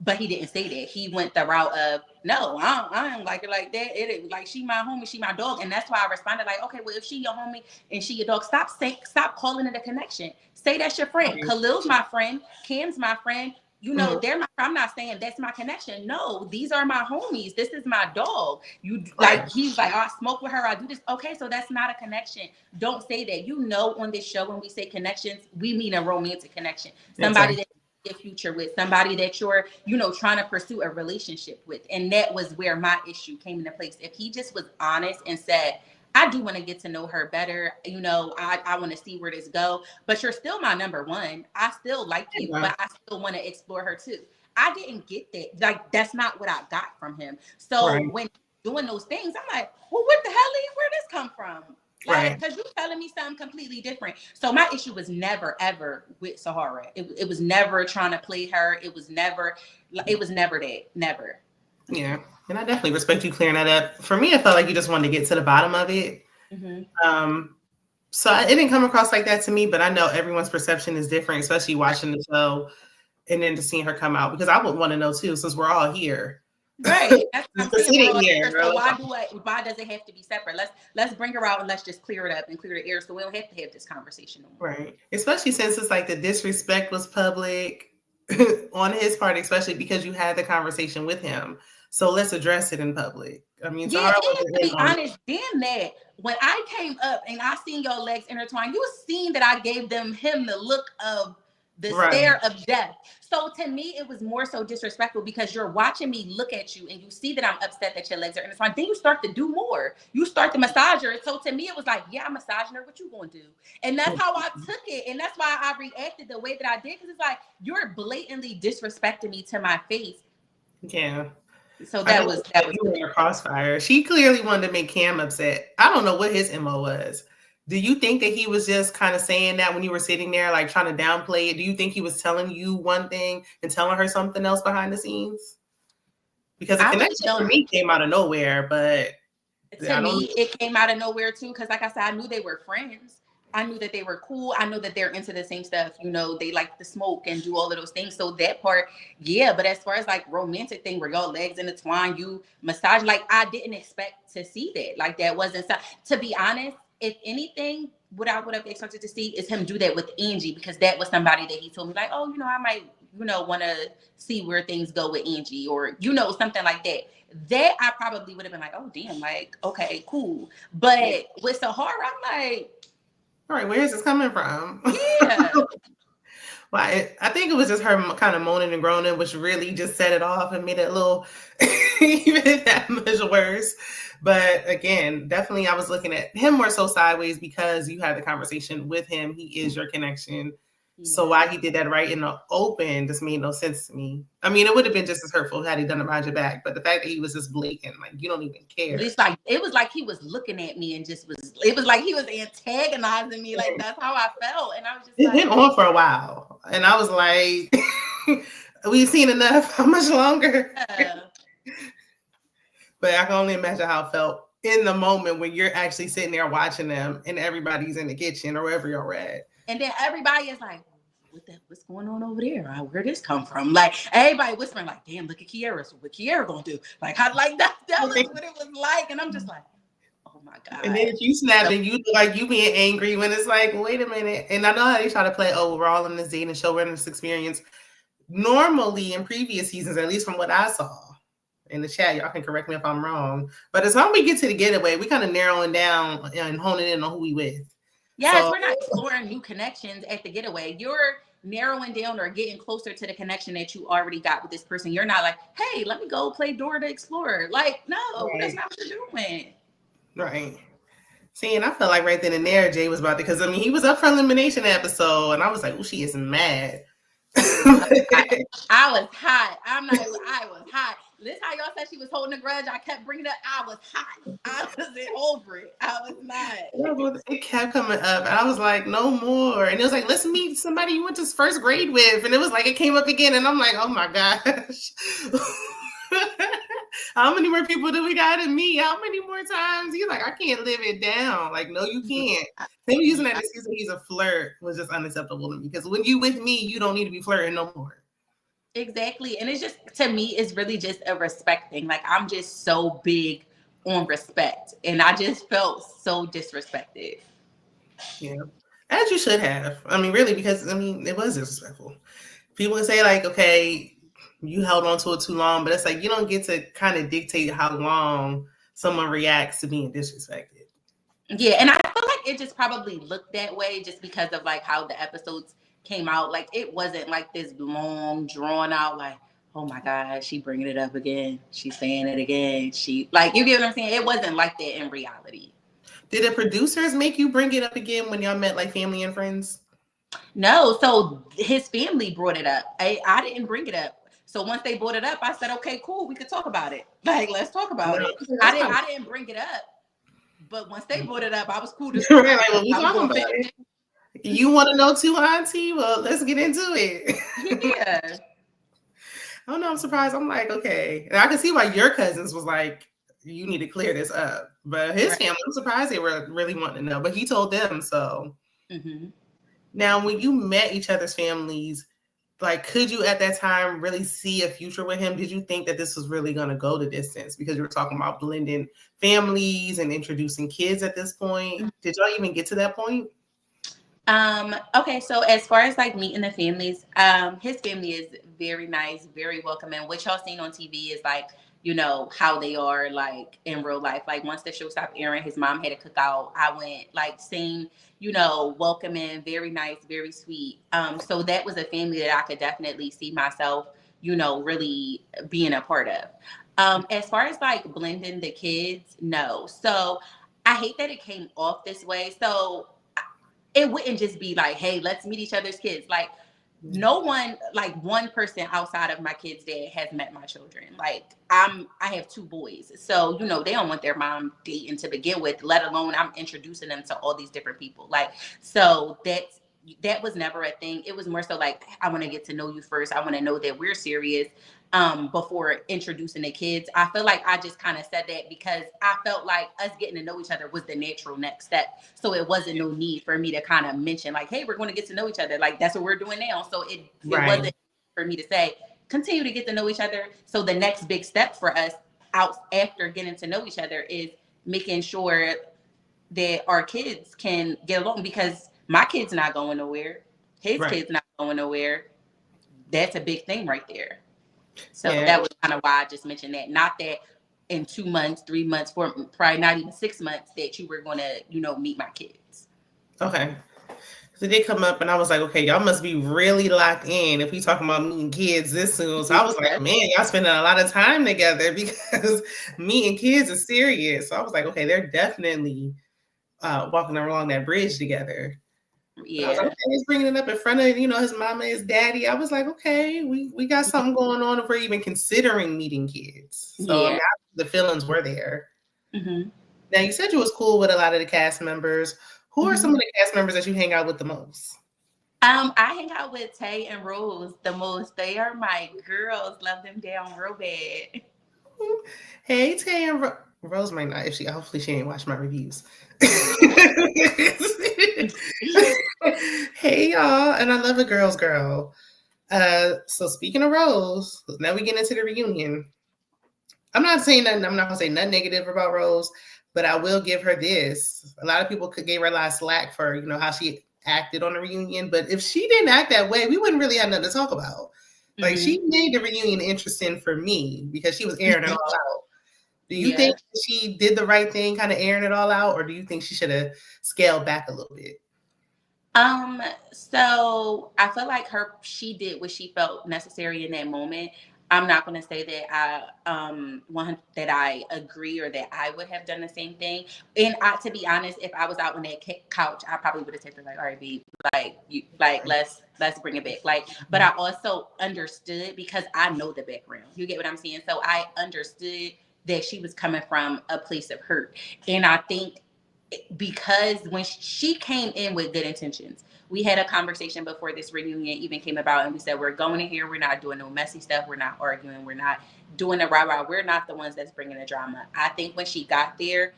But he didn't say that. He went the route of, no, I don't like her like that. It like, she my homie, she my dog. And that's why I responded like, okay, well, if she your homie and she your dog, stop calling it a connection. Say that's your friend. Khalil's my friend. Cam's my friend. You know, they're my, I'm not saying that's my connection. No, these are my homies. This is my dog. You like, he's like, oh, I smoke with her. I do this. Okay, so that's not a connection. Don't say that. You know, on this show, when we say connections, we mean a romantic connection. Somebody that your future with, somebody that you're, you know, trying to pursue a relationship with. And that was where my issue came into place. If he just was honest and said, I do want to get to know her better, you know, I want to see where this go, but you're still my number one. I still like you, but I still want to explore her too. I didn't get that. Like, that's not what I got from him. So when doing those things, I'm like, well, what the hell? Where this come from? Like, because you're telling me something completely different. So my issue was never, ever with Sahara. It was never trying to play her. It was never that. Never. Yeah. And I definitely respect you clearing that up. For me, I felt like you just wanted to get to the bottom of it. So it didn't come across like that to me, but I know everyone's perception is different, especially watching the show and then to seeing her come out, because I would want to know too, since we're all here. Right. That's what I'm saying. Here, so why does it have to be separate? Let's bring her out and let's just clear it up and clear the air so we don't have to have this conversation anymore. Right. Especially since it's like the disrespect was public on his part, especially because you had the conversation with him. So let's address it in public. I mean, yeah, and to be honest, damn that. When I came up and I seen your legs intertwined, you seen that I gave him the look of the stare of death. So to me, it was more so disrespectful because you're watching me look at you and you see that I'm upset that your legs are intertwined. Then you start to do more. You start to massage her. So to me, it was like, yeah, I'm massaging her. What you gonna do? And that's how I took it. And that's why I reacted the way that I did. Because it's like, you're blatantly disrespecting me to my face. Yeah. So that was in a crossfire. She clearly wanted to make Cam upset. I don't know what his MO was. Do you think that he was just kind of saying that when you were sitting there, like trying to downplay it? Do you think he was telling you one thing and telling her something else behind the scenes? Because the connection for me came out of nowhere, but to me, it came out of nowhere too. Because like I said, I knew they were friends. I knew that they were cool. I know that they're into the same stuff. You know, they like to smoke and do all of those things. So that part, yeah. But as far as like romantic thing where y'all legs intertwined, you massage, like I didn't expect to see that. Like that wasn't, to be honest, if anything, what I would have expected to see is him do that with Angie, because that was somebody that he told me like, oh, you know, I might, you know, want to see where things go with Angie, or, you know, something like that. That I probably would have been like, oh, damn, like, okay, cool. But with Sahara, I'm like, all right, where is this coming from? Yeah. Well, I think it was just her kind of moaning and groaning, which really just set it off and made it a little even that much worse. But again, definitely I was looking at him more so sideways because you had the conversation with him. He is your connection. So why he did that right in the open just made no sense to me. I mean, it would have been just as hurtful had he done it behind your back, but the fact that he was just blatant, like you don't even care. But it's like it was like he was looking at me and just was. It was like he was antagonizing me. Like that's how I felt, and I was just. It went on for a while, and I was like, "We've seen enough. How much longer?" But I can only imagine how it felt in the moment when you're actually sitting there watching them, and everybody's in the kitchen or wherever you're at, and then everybody is like, what's going on over there? Where this come from? Like everybody whispering, like, damn, look at Kiara. So what Kiara gonna do? Like how like that was what it was like. And I'm just like, oh my God. And then if you snap and you like you being angry when it's like, wait a minute. And I know how they try to play, oh, we're all in this dating show, we're in this experience. Normally in previous seasons, at least from what I saw in the chat, y'all can correct me if I'm wrong. But as long as we get to the getaway, we kind of narrowing down and honing in on who we with. Yes, we're not exploring new connections at the getaway. You're narrowing down or getting closer to the connection that you already got with this person. You're not like, hey, let me go play Dora the Explorer. Like, no, that's not what you're doing. Right. See, and I felt like right then and there, Jay was about to, because I mean, he was up for elimination episode, and I was like, oh, she is mad. I was hot. I was hot. This how y'all said she was holding a grudge. I kept bringing it up. I was hot. I wasn't over it. I was not. It kept coming up, and I was like, no more. And it was like, let's meet somebody you went to first grade with. And it was like, it came up again, and I'm like, oh my gosh. How many more people do we got to meet? How many more times? He's like, I can't live it down. Like, no, you can't. Him using that excuse that he's a flirt was just unacceptable to me. Because when you with me, you don't need to be flirting no more. Exactly. And it's just, to me, it's really just a respect thing. Like, I'm just so big on respect. And I just felt so disrespected. Yeah. As you should have. I mean, really, because, I mean, it was disrespectful. People can say, like, okay, you held on to it too long, but it's like you don't get to kind of dictate how long someone reacts to being disrespected. Yeah, and I feel like it just probably looked that way just because of like how the episodes came out. Like it wasn't like this long, drawn out, like, oh my God, she bringing it up again. She's saying it again. She like, you get what I'm saying? It wasn't like that in reality. Did the producers make you bring it up again when y'all met like family and friends? No, so his family brought it up. I didn't bring it up. So once they brought it up, I said, okay, cool, we could talk about it. Like, let's talk about it. I didn't bring it up. But once they brought it up, I was cool to talk like, well, we talking about it. You want to know too, Auntie? Well, let's get into it. Yeah. I don't know. I'm surprised. I'm like, okay. And I can see why your cousins was like, you need to clear this up. But his family, I'm surprised they were really wanting to know. But he told them so. Mm-hmm. Now, when you met each other's families, like, could you at that time really see a future with him? Did you think that this was really going to go the distance? Because you were talking about blending families and introducing kids at this point. Did y'all even get to that point? Okay, so as far as like meeting the families, his family is very nice, very welcoming. What y'all seen on TV is like, you know, how they are like in real life. Like once the show stopped airing, his mom had a cookout. I went like same, you know, welcoming, very nice, very sweet. So that was a family that I could definitely see myself, you know, really being a part of. As far as like blending the kids, no. So I hate that it came off this way. So it wouldn't just be like, hey, let's meet each other's kids. Like no one, like one person outside of my kid's dad has met my children. Like I have 2 boys. So, you know, they don't want their mom dating to begin with, let alone I'm introducing them to all these different people. Like, so that was never a thing. It was more so like, I want to get to know you first. I want to know that we're serious before introducing the kids. I feel like I just kind of said that because I felt like us getting to know each other was the natural next step. So it wasn't no need for me to kind of mention like, hey, we're going to get to know each other. Like that's what we're doing now. So it wasn't for me to say, continue to get to know each other. So the next big step for us out after getting to know each other is making sure that our kids can get along, because my kid's not going nowhere. His kid's not going nowhere. That's a big thing right there. So that was kind of why I just mentioned that. Not that in 2 months, 3 months, 4, probably not even 6 months that you were going to, you know, meet my kids. Okay. So they come up and I was like, okay, y'all must be really locked in if we talking about meeting kids this soon. So I was like, man, y'all spending a lot of time together because meeting kids is serious. So I was like, okay, they're definitely walking along that bridge together. I was like, Yeah. okay, he's bringing it up in front of, his mama, his daddy. I was like, okay, we got something going on if we're even considering meeting kids. So, I mean, Yeah. the feelings were there. Mm-hmm. Now, you said you was cool with a lot of the cast members. Who are some Mm-hmm. of the cast members that you hang out with the most? I hang out with Tay and Rose the most. They are my girls. Love them down real bad. Hey, Tay and Rose might not. If she, hopefully, she ain't watched my reviews. Hey, y'all, and I love a girl's girl. So speaking of Rose, now we get into the reunion. I'm not saying nothing. I'm not gonna say nothing negative about Rose, but I will give her this. A lot of people gave her a lot of slack for how she acted on the reunion. But if she didn't act that way, we wouldn't really have nothing to talk about. Like she made the reunion interesting for me because she was airing it all out. Do you Yeah. think she did the right thing, kind of airing it all out, or do you think she should have scaled back a little bit? So I feel like she did what she felt necessary in that moment. I'm not going to say that that I agree or that I would have done the same thing. And to be honest, if I was out on that couch, I probably would have said like, all right, babe, let's bring it back. Like, but I also understood because I know the background. You get what I'm saying? So I understood that she was coming from a place of hurt. And I think because when she came in with good intentions, we had a conversation before this reunion even came about, and we said we're going in here, we're not doing no messy stuff, we're not arguing, we're not doing the rah-rah, we're not the ones that's bringing the drama. I think when she got there,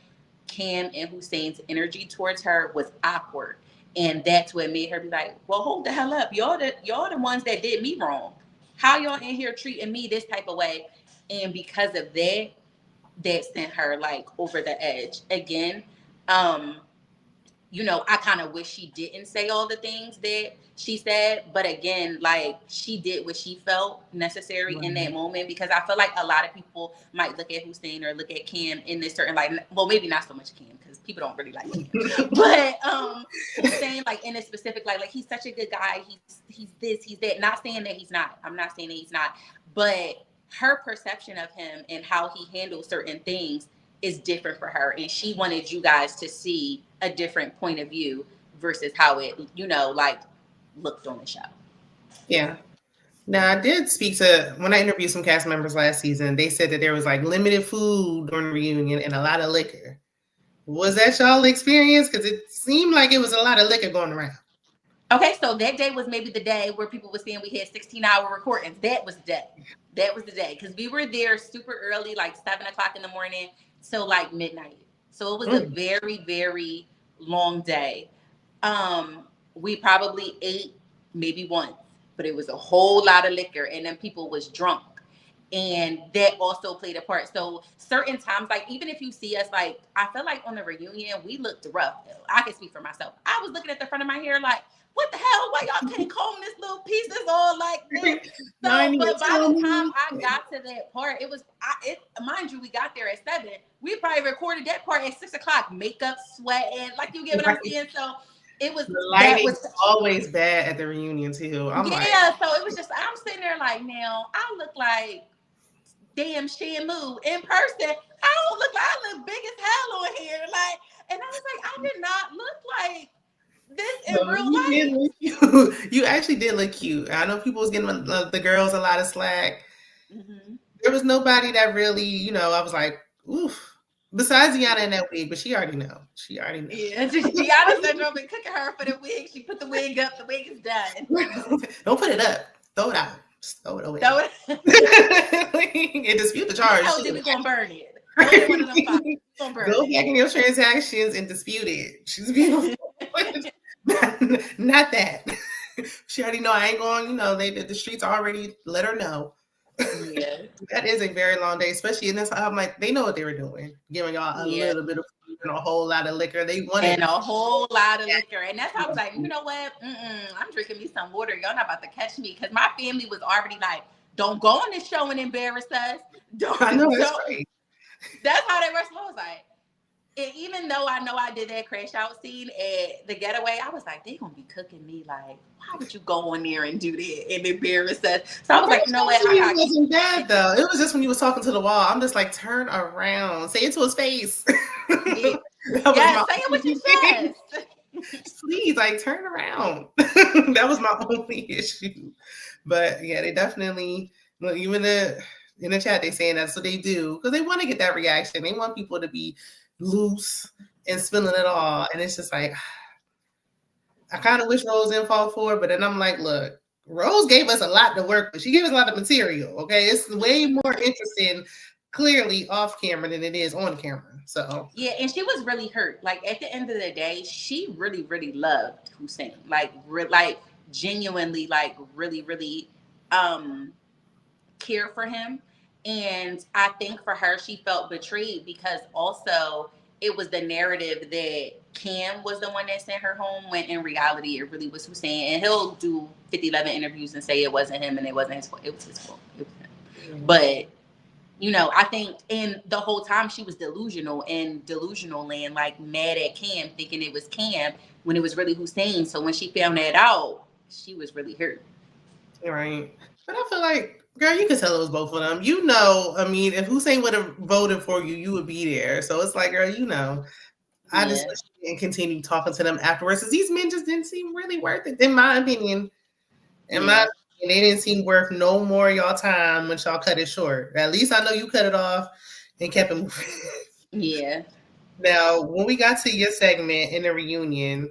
Cam and Hussein's energy towards her was awkward, and that's what made her be like, well, hold the hell up, y'all the ones that did me wrong, how y'all in here treating me this type of way? And because of that, that sent her like over the edge again. um I kind of wish she didn't say all the things that she said, but again, like she did what she felt necessary in that moment, because I feel like a lot of people might look at Hussein or look at Kim in this certain like, well, maybe not so much Kim because people don't really like Kim, but Hussein like in a specific like he's such a good guy, he's this, he's that. Not saying that he's not. I'm not saying that he's not, but her perception of him and how he handles certain things is different for her, and she wanted you guys to see a different point of view versus how it like looked on the show. Yeah. Now I did speak to when I interviewed some cast members last season. They said that there was like limited food during the reunion and a lot of liquor. Was that y'all experience? Because it seemed like it was a lot of liquor going around. Okay, so that day was maybe the day where people were saying we had 16-hour recordings. That was the day. That was the day because we were there super early, like 7:00 in the morning till like midnight. So it was a very, very long day. We probably ate maybe once, but it was a whole lot of liquor, and then people was drunk, and that also played a part. So certain times, like even if you see us, like I feel like on the reunion we looked rough. I can speak for myself. I was looking at the front of my hair like, what the hell? Why y'all can't comb this little pieces all like this? So, but by the time I got to that part, it was mind you, we got there at 7. We probably recorded that part at 6:00, makeup, sweating, like you get what I'm saying. So it was the lighting was always bad at the reunion too. I'm like, so it was just I'm sitting there like, now I look like damn Shamu in person. I don't look like I look big as hell on here. Like, and I was like, I did not look like this in real life. You actually did look cute. I know people was getting the girls a lot of slack. There was nobody that really, I was like, oof. Besides Deanna in that wig, but she already know. She already know. Yeah, Deanna said I've been cooking her for the wig. She put the wig up. The wig is done. Don't put it up. Throw it out. Just throw it away. Throw it. And dispute the charge. How did we gonna burn it? Go back in your transactions and dispute it. She's beautiful. not that. She already know I ain't going. The streets already let her know. Yeah, that is a very long day, especially in this. I'm like, they know what they were doing, giving y'all a little bit of food and a whole lot of liquor. They wanted and a whole lot of liquor, and that's how I was like, you know what? I'm drinking me some water. Y'all not about to catch me, because my family was already like, don't go on this show and embarrass us. I know that's right. That's how they were. So I was like, and even though I know I did that crash out scene at the getaway, I was like, they gonna be cooking me. Like, why would you go on there and do that and embarrass us? So I was like, you know what? It wasn't bad though. It was just when you was talking to the wall. I'm just like, turn around, say it to his face. Yeah, say it with your chest. Please please, like, turn around. That was my only issue. But yeah, they definitely, well, even in the chat, they saying that's what they do because they want to get that reaction. They want people to be loose and spilling it all. And it's just like, I kind of wish Rose didn't fall for it, but then I'm like, look, Rose gave us a lot to work with. She gave us a lot of material. Okay, it's way more interesting, clearly off camera than it is on camera. So yeah, and she was really hurt. Like at the end of the day, she really, really loved Hussein. Like genuinely, like really, um, care for him. And I think for her, she felt betrayed because also it was the narrative that Cam was the one that sent her home when in reality it really was Hussein. And he'll do 50, 11 interviews and say it wasn't him and it wasn't his fault. It was his fault. It was him. But you know, I think in the whole time she was delusional in delusional land, like mad at Cam, thinking it was Cam when it was really Hussein. So when she found that out, she was really hurt. right, but I feel like, girl, you can tell it was both of them. You know, I mean, if Hussein would have voted for you, you would be there. So it's like, girl, you know, I just wish you didn't continue talking to them afterwards because these men just didn't seem really worth it, in my opinion. They didn't seem worth no more of y'all time when y'all cut it short. At least I know you cut it off and kept it moving. Yeah. Now, when we got to your segment in the reunion,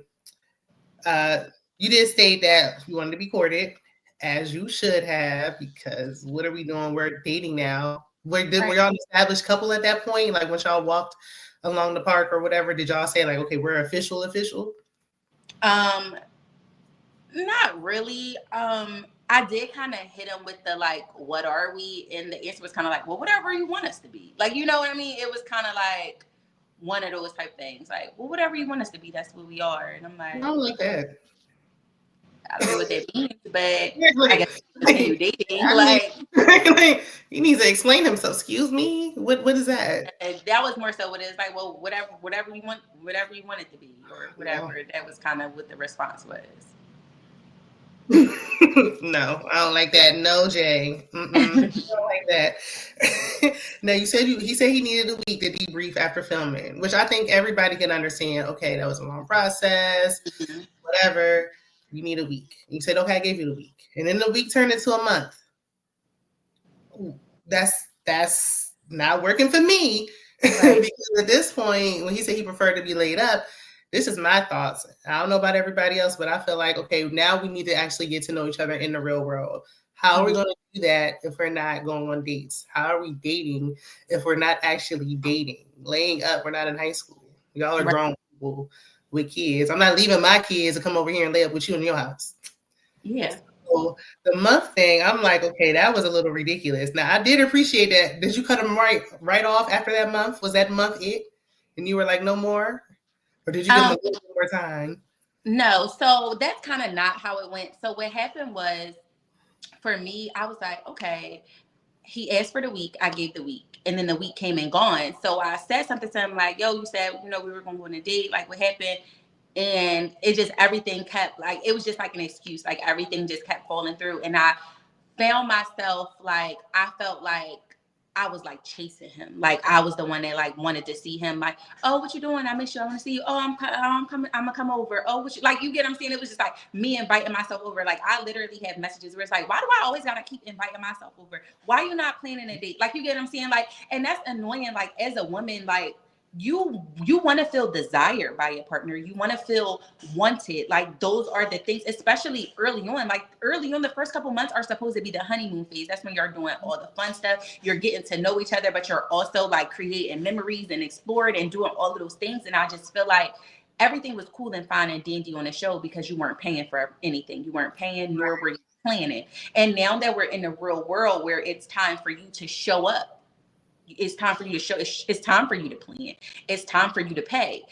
you did state that you wanted to be courted, as you should have, because what are we doing? We're dating now. Were y'all an established couple at that point? Like when y'all walked along the park or whatever, did y'all say like, okay, we're official? Not really. I did kind of hit him with the like, what are we? And the answer was kind of like, well, whatever you want us to be. Like, you know what I mean? It was kind of like one of those type things. Like, well, whatever you want us to be, that's what we are. And I'm like, I don't like that. I don't know what that means, but I guess continue dating. He needs to explain himself. Excuse me. What is that? That was more so what it is like. Well, whatever you want it to be, or whatever. Yeah. That was kind of what the response was. No, I don't like that. No, Jay. I don't like that. Now you said he said he needed a week to debrief after filming, which I think everybody can understand. Okay, that was a long process. Whatever. You need a week. You said, okay, I gave you the week, and then the week turned into a month. Ooh, that's not working for me. Right. Because at this point, when he said he preferred to be laid up, this is my thoughts. I don't know about everybody else, but I feel like, okay, now we need to actually get to know each other in the real world. How are we going to do that if we're not going on dates? How are we dating if we're not actually dating? Laying up, we're not in high school. Y'all are grown people with kids. I'm not leaving my kids to come over here and lay up with you in your house. Yeah. So the month thing, I'm like, okay, that was a little ridiculous. Now, I did appreciate that. Did you cut him right off after that month? Was that month it? And you were like, no more? Or did you give him a little more time? No, so that's kind of not how it went. So what happened was, for me, I was like, okay, he asked for the week, I gave the week, and then the week came and gone. So I said something to him like, yo, you said, you know, we were going to go on a date, like what happened? And it just, everything kept like, it was just like an excuse, like everything just kept falling through. And I found myself like, I felt like I was like chasing him. Like I was the one that like wanted to see him. Like, oh, what you doing? I miss you. I want to see you. Oh, I'm coming. I'm gonna come over. Oh, what you like? You get what I'm saying? It was just like me inviting myself over. Like I literally have messages where it's like, why do I always gotta keep inviting myself over? Why are you not planning a date? Like you get what I'm saying? Like, and that's annoying. Like as a woman, like you want to feel desired by your partner. You want to feel wanted. Like those are the things, especially early on. Like early on, the first couple months are supposed to be the honeymoon phase. That's when you're doing all the fun stuff. You're getting to know each other, but you're also like creating memories and exploring and doing all of those things. And I just feel like everything was cool and fine and dandy on the show because you weren't paying for anything. You weren't paying, nor were you planning. And now that we're in the real world where it's time for you to show up, it's time for you to show, it's time for you to plan, it's time for you to pay.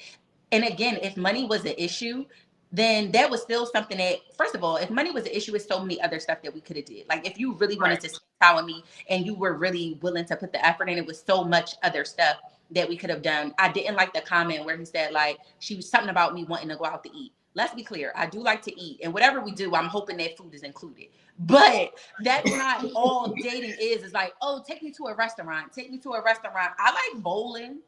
And again, if money was an issue, then that was still something that, first of all, if money was an issue, it's so many other stuff that we could have did. Like if you really wanted to spend time with me and you were really willing to put the effort in, it was so much other stuff that we could have done. I didn't like the comment where he said like she was something about me wanting to go out to eat. Let's be clear, I do like to eat, and whatever we do, I'm hoping that food is included. But that's not all dating is. It's like, oh, take me to a restaurant. Take me to a restaurant. I like bowling.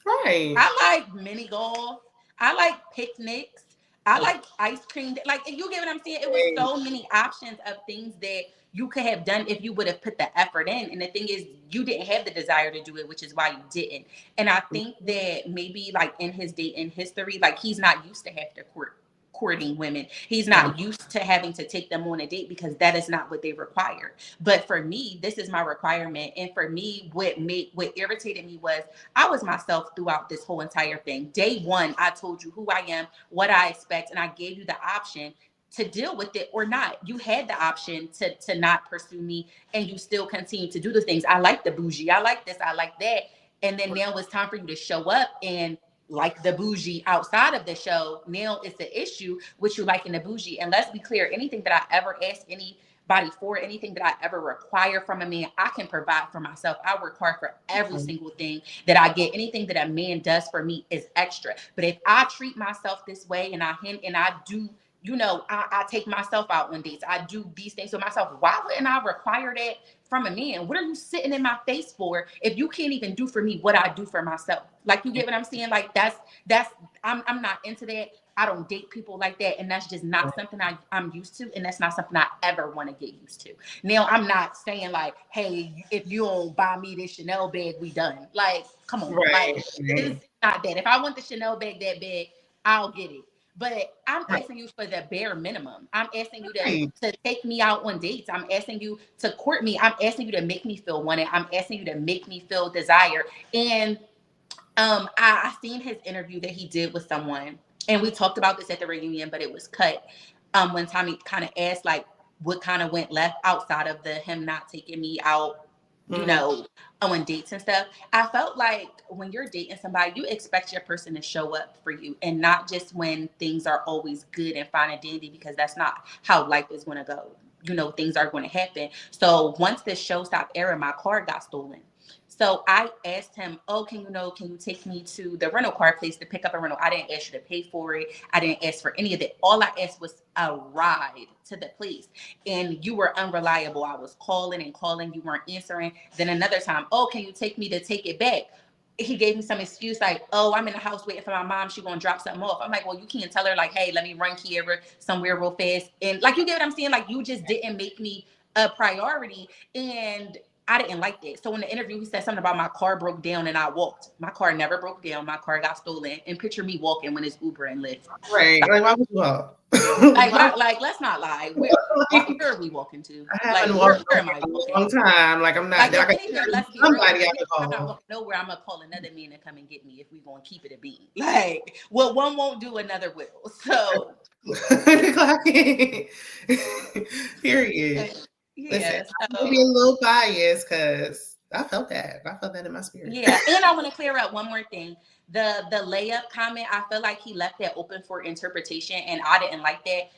Right. I like mini golf. I like picnics. I like ice cream. Like, you get what I'm saying? It was so many options of things that you could have done if you would have put the effort in. And the thing is, you didn't have the desire to do it, which is why you didn't. And I think that maybe like in his dating history, like he's not used to have to courting women. He's not used to having to take them on a date because that is not what they require. But for me, this is my requirement. And for me, what irritated me was I was myself throughout this whole entire thing. Day one, I told you who I am, what I expect, and I gave you the option to deal with it or not. You had the option to not pursue me, and you still continue to do the things. I like the bougie. I like this. I like that. And then now it's time for you to show up and like the bougie outside of the show. Now it's an issue with you liking the bougie. And let's be clear, anything that I ever ask anybody for, anything that I ever require from a man, I can provide for myself. I work hard for every single thing that I get. Anything that a man does for me is extra. But if I treat myself this way and I do, you know, I take myself out on dates, I do these things with myself, why wouldn't I require that from a man? What are you sitting in my face for if you can't even do for me what I do for myself? Like, you get what I'm saying? Like, that's I'm not into that. I don't date people like that, and that's just not something I'm used to, and that's not something I ever want to get used to. Now, I'm not saying like, hey, if you don't buy me this Chanel bag, we done. Like, come on, like it's not that. If I want the Chanel bag that big, I'll get it. But I'm asking you for the bare minimum. I'm asking you to take me out on dates. I'm asking you to court me. I'm asking you to make me feel wanted. I'm asking you to make me feel desired. And I seen his interview that he did with someone, and we talked about this at the reunion, but it was cut. When Tommy kind of asked like what kind of went left outside of the him not taking me out, you know, on dates and stuff. I felt like when you're dating somebody, you expect your person to show up for you, and not just when things are always good and fine and dandy, because that's not how life is going to go. You know, things are going to happen. So once this show stopped airing, my car got stolen. So I asked him, oh, can you take me to the rental car place to pick up a rental? I didn't ask you to pay for it. I didn't ask for any of that. All I asked was a ride to the place. And you were unreliable. I was calling and calling. You weren't answering. Then another time, oh, can you take me to take it back? He gave me some excuse like, oh, I'm in the house waiting for my mom. She gonna drop something off. I'm like, well, you can't tell her like, hey, let me run Kiara somewhere real fast. And like, you get what I'm saying? Like, you just didn't make me a priority. And I didn't like that. So in the interview, he said something about my car broke down and I walked. My car never broke down. My car got stolen. And picture me walking when it's Uber and Lyft. Right. Like, why would you walk? Like, let's not lie. Where are we walking to? I Like, haven't walked where in am I a walking? long time. Like, I'm not. Like, if I anything, let's be real. somebody I could I'm not call. walking nowhere. I'm gonna call another man to come and get me if we're gonna keep it a bean. Like, what one won't do, another will. So, Period. Listen, yeah. I may So, be a little biased because I felt that. I felt that in my spirit. yeah, and I want to clear up one more thing. The layup comment, I feel like he left that open for interpretation, and I didn't like that.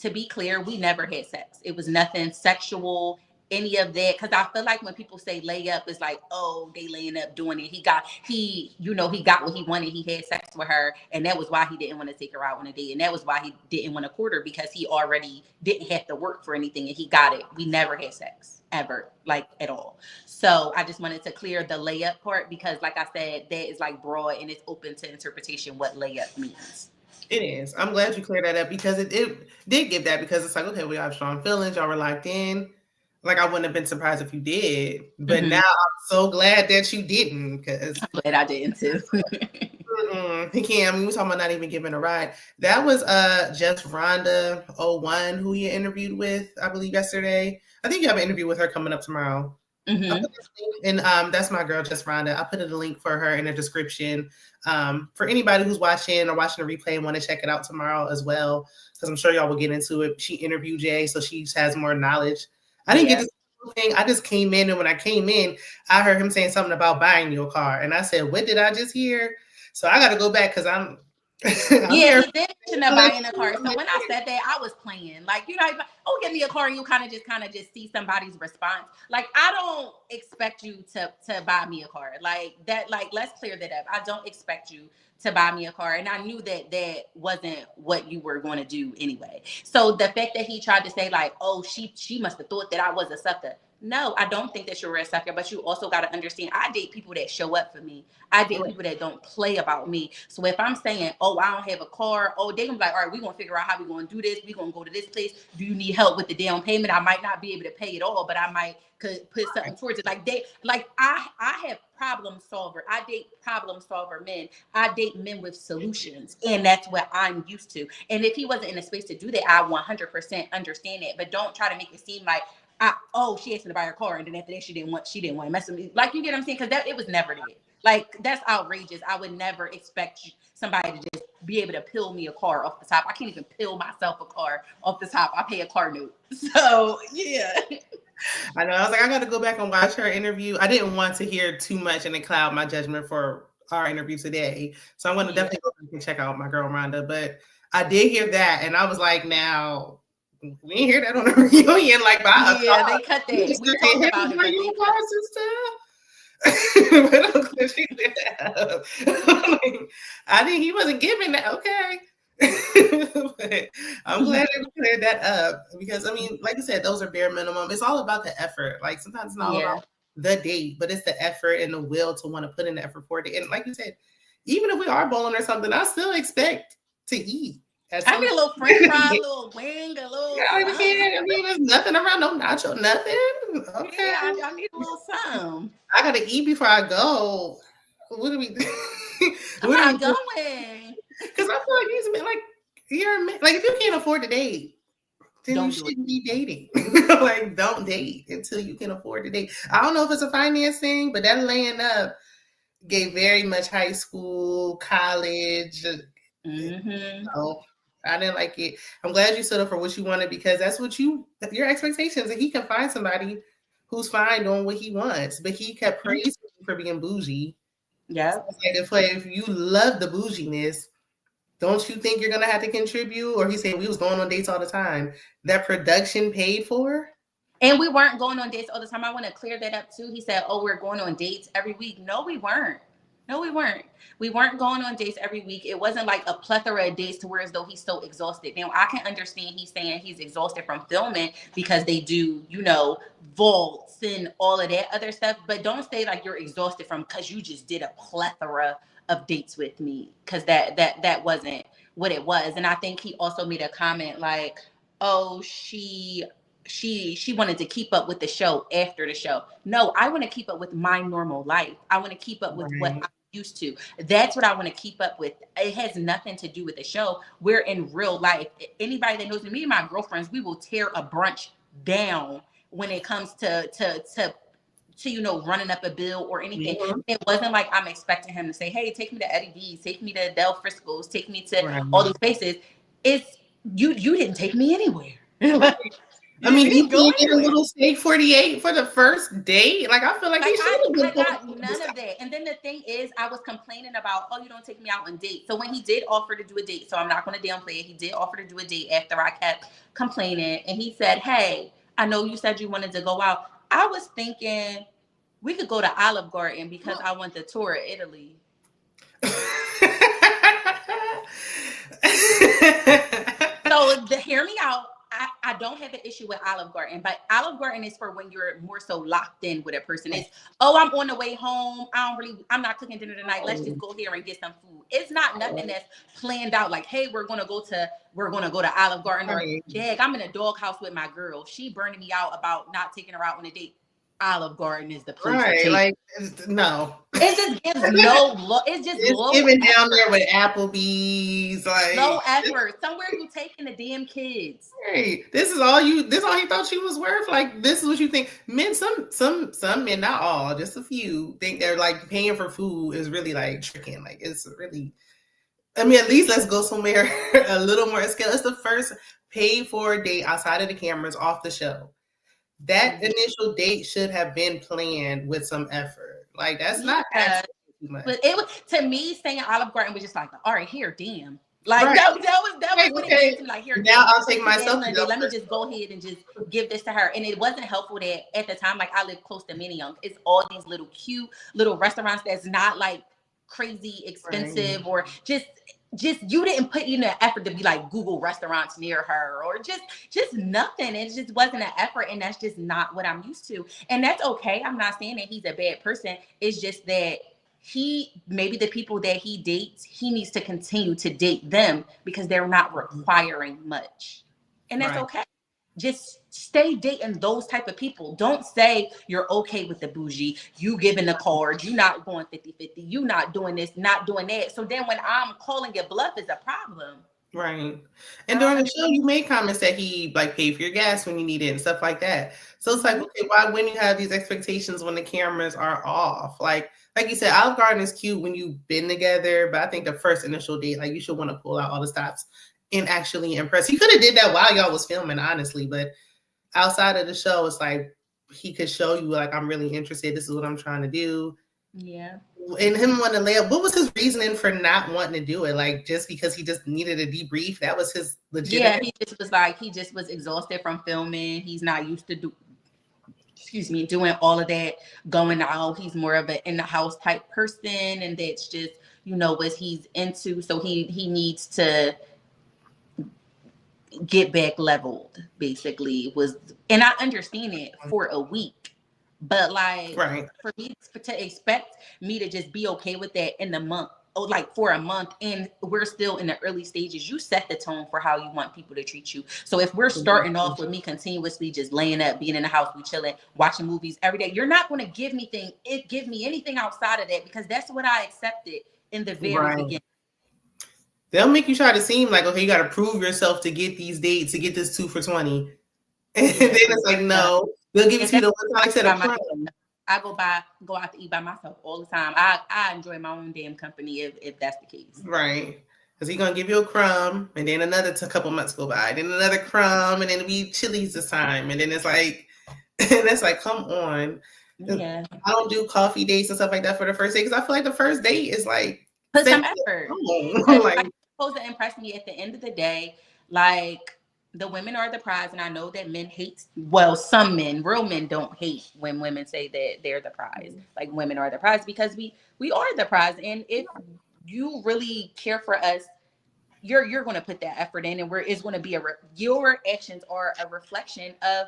To be clear, we never had sex. It was nothing sexual, any of that. Because I feel like when people say layup, it's like, oh, they laying up doing it. He got what he wanted. He had sex with her, and that was why he didn't want to take her out on a date, and that was why he didn't want to court her, because he already didn't have to work for anything, and he got it. We never had sex ever, like at all. So I just wanted to clear the layup part, because, like I said, that is like broad and it's open to interpretation what layup means. It is. I'm glad you cleared that up because it did give that, because it's like, okay, we have strong feelings. Y'all were locked in. Like, I wouldn't have been surprised if you did. But now I'm so glad that you didn't, because I'm glad I didn't too. he can't. I mean, we're talking about not even giving a ride. That was just Rhonda 01 who you interviewed with, I believe, yesterday. I think you have an interview with her coming up tomorrow. And that's my girl, just Rhonda. I put a link for her in the description. For anybody who's watching or watching the replay and want to check it out tomorrow as well, because I'm sure y'all will get into it. She interviewed Jay, so she has more knowledge. I didn't get this thing. I just came in, and when I came in, I heard him saying something about buying you a car, and I said, "What did I just hear?" So I got to go back because I'm. Yeah, he did mention about buying a car. So when I said that, I was playing. Like, oh, give me a car, and you kind of just see somebody's response. Like, I don't expect you to buy me a car. Like that, like, let's clear that up. I don't expect you to buy me a car. And I knew that wasn't what you were going to do anyway. So the fact that he tried to say like, oh, she must have thought that I was a sucker. No, I don't think that you're a sucker, but you also got to understand I date people that show up for me. I date people that don't play about me. So if I'm saying, oh, I don't have a car, oh, they gonna be like, all right, we're gonna figure out how we're gonna do this. We're gonna go to this place. Do you need help with the down payment? I might not be able to pay it all, but I might could put something towards it. I have problem solver. I date problem solver men. I date men with solutions, and that's what I'm used to. And if he wasn't in a space to do that, I 100% understand it. But don't try to make it seem like she asked me to buy her car, and then after that she didn't want to mess with me. Like, you get what I'm saying? Because that it was never that. Like, that's outrageous. I would never expect somebody to just be able to pill me a car off the top. I can't even pill myself a car off the top. I pay a car note. So yeah. I know. I was like, I got to go back and watch her interview. I didn't want to hear too much and it cloud my judgment for our interview today. So I'm going to definitely go back and check out my girl Rhonda. But I did hear that, and I was like, now we didn't hear that on the reunion. Like, they cut that. We talked about it, but they I think he wasn't giving that. Okay. But I'm glad they cleared that up, because I mean, like you said, those are bare minimum. It's all about the effort. Like, sometimes it's not all about the date, but it's the effort and the will to want to put in the effort for it. And like you said, even if we are bowling or something, I still expect to eat. I need a little french fry, a little wing, a little. I mean, there's nothing around, no nacho, nothing. Okay. Yeah, I need a little something. I gotta eat before I go. What do we do? Where am I going? Because I feel like these men, like, you're like, if you can't afford to date, then you shouldn't be dating. Like, don't date until you can afford to date. I don't know if it's a finance thing, but that laying up gave very much high school, college. So I didn't like it. I'm glad you stood up for what you wanted, because that's what your expectations, and he can find somebody who's fine doing what he wants. But he kept praising you for being bougie. Yeah. So if you love the bouginess, don't you think you're gonna have to contribute? Or he said we was going on dates all the time. That production paid for? And we weren't going on dates all the time. I want to clear that up too. He said, oh, we're going on dates every week. No, we weren't. No, we weren't. We weren't going on dates every week. It wasn't like a plethora of dates to where as though he's so exhausted. Now, I can understand he's saying he's exhausted from filming because they do, vaults and all of that other stuff. But don't say like you're exhausted from because you just did a plethora of dates with me, because that wasn't what it was. And I think he also made a comment like, oh, she wanted to keep up with the show after the show. No, I want to keep up with my normal life. I want to keep up with what I'm used to. That's what I want to keep up with. It has nothing to do with the show. We're in real life. Anybody that knows me and my girlfriends, we will tear a brunch down when it comes to running up a bill or anything. It wasn't like I'm expecting him to say, hey, take me to Eddie V's, take me to Del Frisco's, take me to all these places. It's you didn't take me anywhere. I mean, you did get a little steak 48 for the first date. Like, I feel like I got none of that. And then the thing is, I was complaining about, oh, you don't take me out on dates. So when he did offer to do a date, so I'm not going to downplay it. He did offer to do a date after I kept complaining. And he said, hey, I know you said you wanted to go out. I was thinking we could go to Olive Garden because I want the tour of Italy. So hear me out. I don't have an issue with Olive Garden, but Olive Garden is for when you're more so locked in with a person. It's, oh, I'm on the way home. I'm not cooking dinner tonight. Let's just go here and get some food. It's not nothing that's planned out like, hey, we're gonna go to Olive Garden, or jag, I'm in a doghouse with my girl. She burning me out about not taking her out on a date. Olive Garden is the place. Right, like, no. It just gives no look. It's just low giving down there with Applebee's, like no effort. Somewhere you taking the damn kids. Hey, this is all he thought she was worth. Like, this is what you think. Men, some men, not all, just a few, think they're like paying for food is really like tricking. Like, it's really, I mean, at least let's go somewhere a little more scale. It's the first paid for date outside of the cameras, off the show. That initial date should have been planned with some effort. Like, that's not too much. But it was, to me, saying Olive Garden was just like, all right, here, damn. Like, that was what it did to me. Like, here, now I'll take myself. Let me just go ahead and just give this to her. And it wasn't helpful that at the time, like, I live close to Minneonk. It's all these little cute little restaurants that's not like crazy expensive or just just you didn't put in the effort to be like Google restaurants near her or just nothing. It just wasn't an effort, and that's just not what I'm used to. And that's okay. I'm not saying that he's a bad person. It's just that he maybe the people that he dates, he needs to continue to date them because they're not requiring much. And that's okay. Just stay dating those type of people. Don't say you're okay with the bougie, you giving the cards, you not going 50-50, you not doing this, not doing that. So then when I'm calling your bluff is a problem. Right. And during the show, you made comments that he like paid for your gas when you need it and stuff like that. So it's like, okay, why wouldn't you have these expectations when the cameras are off? Like you said, Olive Garden is cute when you've been together, but I think the first initial date, like you should want to pull out all the stops and actually impress. He could have did that while y'all was filming, honestly, but outside of the show, it's like he could show you like, I'm really interested. This is what I'm trying to do. Yeah. And him wanting to lay up. What was his reasoning for not wanting to do it? Like just because he just needed a debrief? That was his legitimate. Yeah, he just was exhausted from filming. He's not used to doing all of that, going out. He's more of an in the house type person, and that's just what he's into. So he needs to get back leveled, basically. And I understand it for a week, but like for me to expect me to just be okay with that in the month, like for a month, and we're still in the early stages. You set the tone for how you want people to treat you. So if we're starting off with me continuously just laying up, being in the house, we chilling, watching movies every day, you're not going to give me anything outside of that, because that's what I accepted in the very beginning. They'll make you try to seem like, okay, you got to prove yourself to get these dates, to get this 2 for 20. And then it's like, no, they'll give it to you the one time. I said, I go out to eat by myself all the time. I enjoy my own damn company if that's the case. Right. Because he's going to give you a crumb, and then another couple months go by, then another crumb, and then it'll be Chili's this time. And then it's like, come on. Yeah. I don't do coffee dates and stuff like that for the first date, because I feel like the first date is like, put some effort. Like, it's supposed to impress me at the end of the day. Like, the women are the prize, and I know that men hate. Well, some men, real men, don't hate when women say that they're the prize. Like, women are the prize because we are the prize, and if you really care for us, you're going to put that effort in, and it's going to be your actions are a reflection of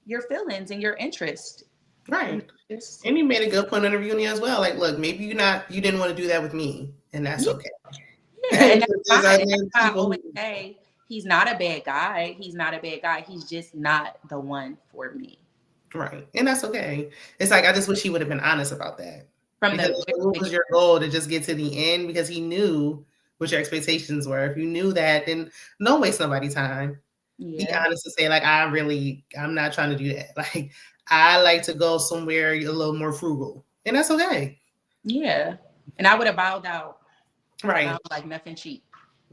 your feelings and your interest. Right. And you made a good point on the reunion as well. Like, look, maybe you didn't want to do that with me, and that's okay. Yeah, and that's fine. I always say he's not a bad guy. He's not a bad guy. He's just not the one for me. Right. And that's okay. It's like, I just wish he would have been honest about that. What was your goal to just get to the end? Because he knew what your expectations were. If you knew that, then don't waste nobody's time. Yeah. Be honest to say, like, I'm not trying to do that. Like, I like to go somewhere a little more frugal. And that's okay. Yeah. And I would have bowed out. Right. Like nothing cheap.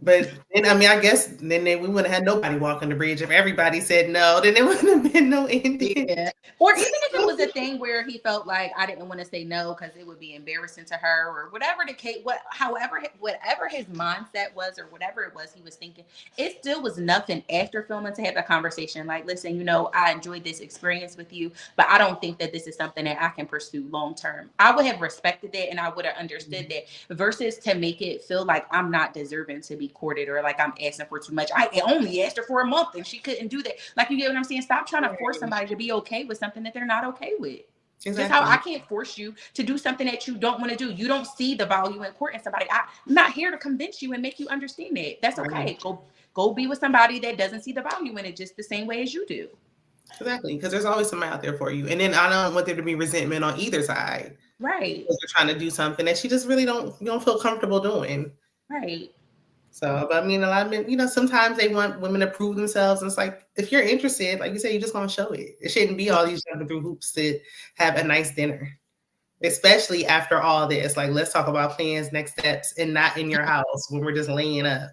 But then, I guess then we wouldn't have had nobody walking the bridge. If everybody said no, then there wouldn't have been no ending. Yeah. Or even if it was a thing where he felt like I didn't want to say no because it would be embarrassing to her, or whatever the case, whatever his mindset was, or whatever it was he was thinking, it still was nothing after filming to have a conversation. Like, listen, I enjoyed this experience with you, but I don't think that this is something that I can pursue long term. I would have respected that, and I would have understood that, versus to make it feel like I'm not deserving to be courted, or like I'm asking for too much. I only asked her for a month and she couldn't do that. Like, you get what I'm saying? Stop trying to force somebody to be okay with something that they're not okay with. Exactly. Just how I can't force you to do something that you don't want to do. You don't see the value in courting somebody. I'm not here to convince you and make you understand that. That's okay. Go be with somebody that doesn't see the value in it just the same way as you do. Exactly, because there's always somebody out there for you. And then I don't want there to be resentment on either side. Right. Because you're trying to do something that you just really don't feel comfortable doing. Right. So, but I mean, a lot of men, sometimes they want women to prove themselves. And it's like, if you're interested, like you said, you're just going to show it. It shouldn't be all these jumping through hoops to have a nice dinner, especially after all this. Like, let's talk about plans, next steps, and not in your house when we're just laying up.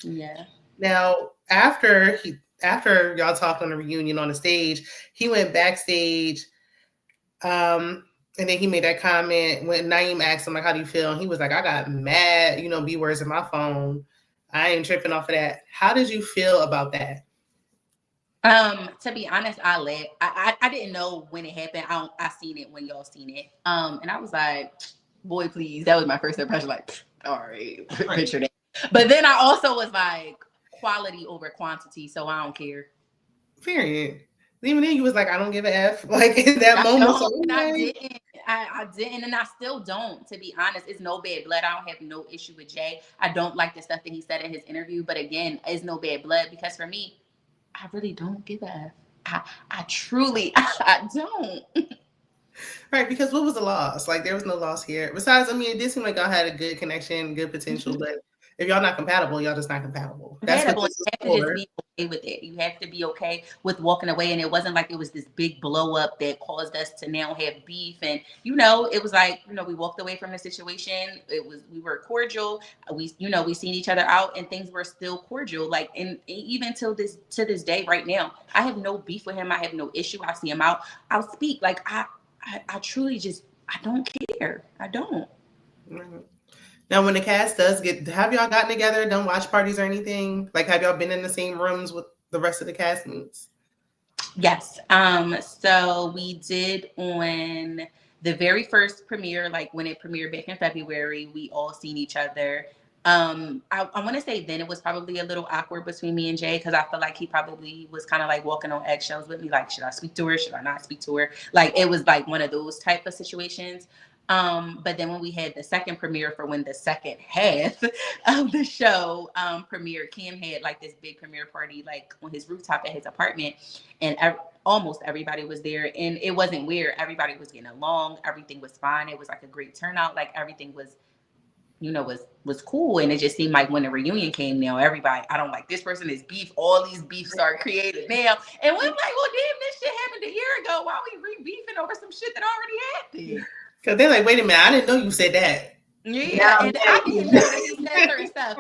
Yeah. Now, after y'all talked on the reunion on the stage, he went backstage. And then he made that comment when Naeem asked him, like, how do you feel? And he was like, I got mad, B words in my phone. I ain't tripping off of that. How did you feel about that? To be honest, I laughed. I didn't know when it happened. I seen it when y'all seen it. And I was like, boy, please. That was my first impression. Like, all right, picture that. But then I also was like quality over quantity, so I don't care. Period. Even then, you was like, I don't give a F. Like in that I moment. So don't, and I anyway, didn't. I didn't, and I still don't. To be honest, it's no bad blood. I don't have no issue with Jay. I don't like the stuff that he said in his interview, but again, it's no bad blood because for me, I really don't give a F. I truly, I don't. right? Because what was the loss? Like there was no loss here. Besides, I mean, it did seem like y'all had a good connection, good potential, but if y'all not compatible, y'all just not compatible. That's what Compatible. this You is have to just for. be okay with it. You have to be okay with walking away. And it wasn't like it was this big blow up that caused us to now have beef. And it was like, we walked away from the situation. We were cordial. We seen each other out, and things were still cordial. Like, and even to this day, right now, I have no beef with him. I have no issue. I see him out. I'll speak. Like I truly just I don't care. I don't. Mhm. Now, when the cast does have y'all gotten together, done watch parties or anything? Like, have y'all been in the same rooms with the rest of the castmates? Yes. So we did on the very first premiere, like when it premiered back in February, we all seen each other. I want to say then it was probably a little awkward between me and Jay because I feel like he probably was kind of like walking on eggshells with me, like, should I speak to her? Should I not speak to her? Like it was like one of those type of situations. But then when we had the second premiere for when the second half of the show premiered, Cam had like this big premiere party like on his rooftop at his apartment, and almost everybody was there, and it wasn't weird. Everybody was getting along. Everything was fine. It was like a great turnout. Like everything was cool, and it just seemed like when the reunion came, now everybody, I don't like this person, is beef. All these beefs start created now, and we're like, well, damn, this shit happened a year ago. Why are we re-beefing over some shit that already happened? Because they're like, wait a minute, I didn't know you said that. Yeah, Now, and I didn't know that he said certain stuff,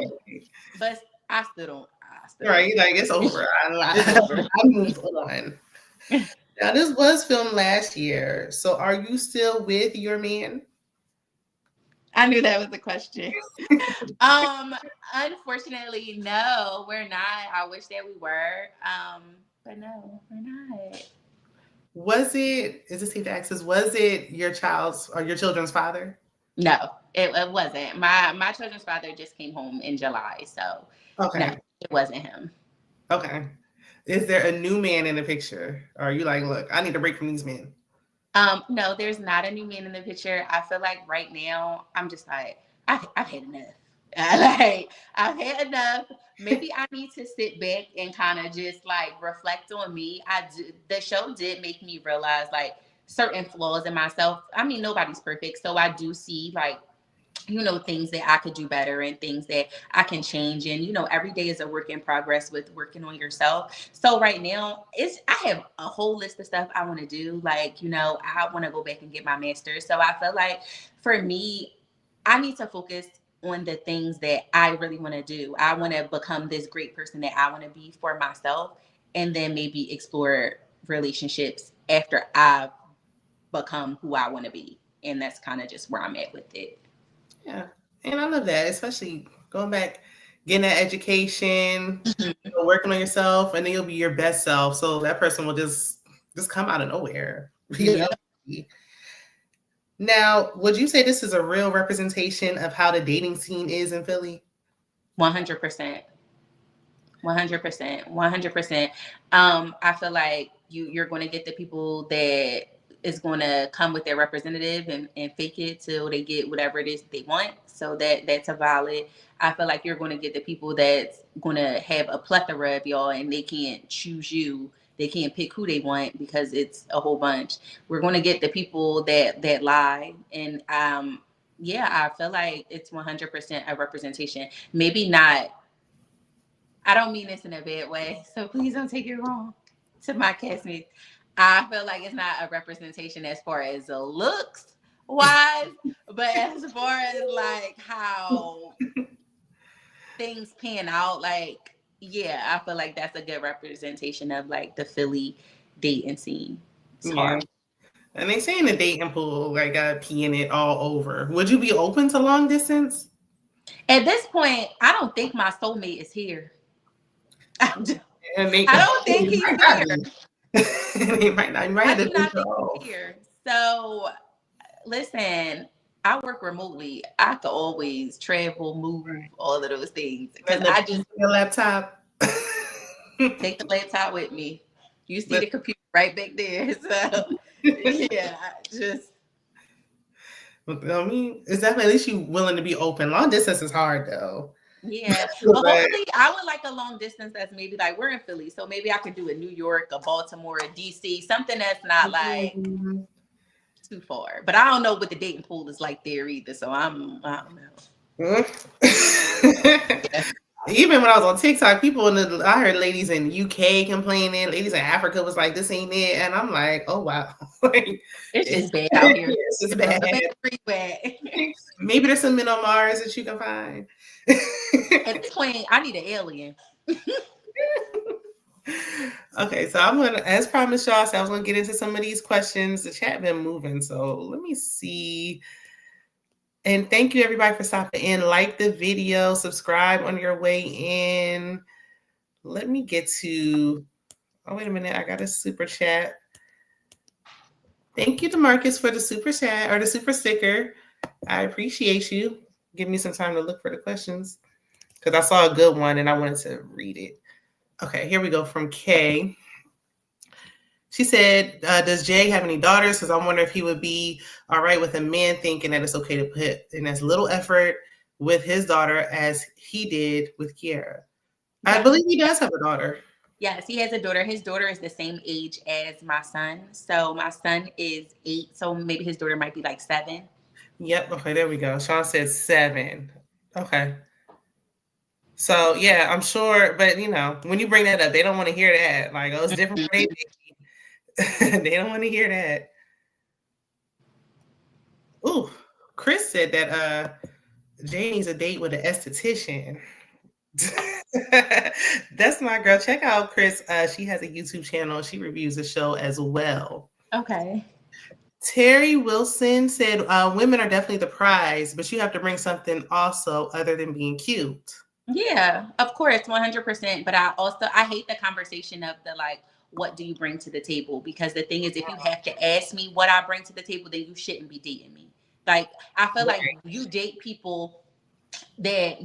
but I still don't. I still don't. right? Like, it's over. It's over. I moved on. Now, this was filmed last year. So, are you still with your man? I knew that was the question. Um, Unfortunately, no, we're not. I wish that we were. But no, we're not. Is it safe to access? Was it your child's or your children's father? No, it wasn't. My children's father just came home in July, so no, Okay. it wasn't him. Okay. Is there a new man in the picture? Or are you like, look, I need a break from these men? No, there's not a new man in the picture. I feel like right now I'm just like I've had enough. Like I've had enough. Maybe I need to sit back and kind of just like reflect on me. The show did make me realize like certain flaws in myself. I mean, nobody's perfect, so I do see like things that I could do better and things that I can change. And, every day is a work in progress with working on yourself. So right now I have a whole list of stuff I want to do. Like, I want to go back and get my master's. So I feel like for me, I need to focus on the things that I really want to do. I want to become this great person that I want to be for myself, and then maybe explore relationships after I've become who I want to be. And that's kind of just where I'm at with it. Yeah. And I love that, especially going back, getting that education, working on yourself, and then you'll be your best self. So that person will just come out of nowhere. Yeah. Now, would you say this is a real representation of how the dating scene is in Philly? 100%. 100%. 100%. I feel like you're going to get the people that is going to come with their representative and fake it till they get whatever it is they want. So that's a valid. I feel like you're going to get the people that's going to have a plethora of y'all, and they can't choose you. They can't pick who they want because it's a whole bunch. We're going to get the people that lie, and yeah, I feel like it's 100% a representation. Maybe not. I don't mean this in a bad way, so please don't take it wrong to my castmates. I feel like it's not a representation as far as the looks wise, but as far as like how things pan out, like, yeah, I feel like that's a good representation of like the Philly dating scene. It's Yeah. hard. And they say in the dating pool, like, got pee in it all over. Would you be open to long distance? At this point, I don't think my soulmate is here. I And don't think he's here. they might not. You might I have to do not venture think off. he's here. So listen, I work remotely. I could always travel, move, all of those things because And I just the laptop. take the laptop with me. You see But the computer right back there. So yeah, just I mean, it's definitely at least you willing to be open. Long distance is hard though. yeah. But But hopefully I would like a long distance that's maybe like we're in Philly. So maybe I could do a New York, a Baltimore, a DC, something that's not like mhm. too far. But I don't know what the dating pool is like there either. So I don't know. Yeah. Even when I was on TikTok, people I heard ladies in UK complaining, ladies in Africa was like, "This ain't it," and I'm like, "Oh wow, like It's it's, just bad out here. it's just bad." The bad bad. Maybe there's some men on Mars that you can find. At this point, I need an alien. Okay, so I'm gonna, as promised, y'all, so I was gonna get into some of these questions. The chat been moving, so let me see. And thank you everybody for stopping in. Like the video, subscribe on your way in. Let me get to. Oh wait a minute, I got a super chat. Thank you to Marcus for the super chat or the super sticker. I appreciate you. Give me some time to look for the questions because I saw a good one and I wanted to read it. Okay, here we go from Kay. She said, does Jay have any daughters? Because I wonder if he would be all right with a man thinking that it's okay to put in as little effort with his daughter as he did with Kiara. I Yes. believe he does have a daughter. Yes, he has a daughter. His daughter is the same age as my son. So my son is 8. So maybe his daughter might be like 7. Yep. Okay, there we go. Sean said 7. Okay. So yeah, I'm sure, but when you bring that up, they don't want to hear that. Like, oh, it's different for they baby. They don't want to hear that. Ooh, Chris said that Jay needs a date with an esthetician. That's my girl. Check out Chris. She has a YouTube channel. She reviews the show as well. Okay. Terry Wilson said, women are definitely the prize, but you have to bring something also other than being cute. Yeah, of course, 100%. But I hate the conversation of the like, what do you bring to the table? Because the thing is, if you have to ask me what I bring to the table, then you shouldn't be dating me. Like, I feel like you date people that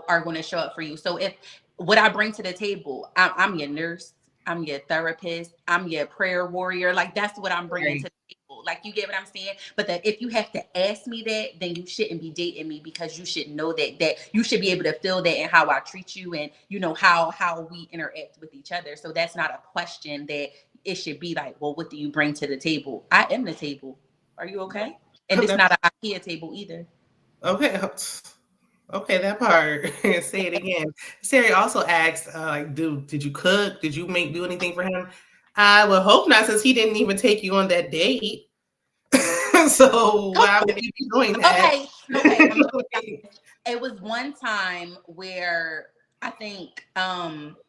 are going to show up for you. So if what I bring to the table, I'm your nurse, I'm your therapist, I'm your prayer warrior. Like that's what I'm bringing to the table. Like you get what I'm saying? But that if you have to ask me that, then you shouldn't be dating me because you should know that you should be able to feel that in how I treat you and how we interact with each other. So that's not a question that it should be like, well, what do you bring to the table? I am the table. Are you okay? And it's not an IKEA table either. Okay. Okay, that part. Say it again. Sari also asked, did you cook? Did you do anything for him? I would hope not, since he didn't even take you on that date. So why would he be doing that? Okay. It was one time where I think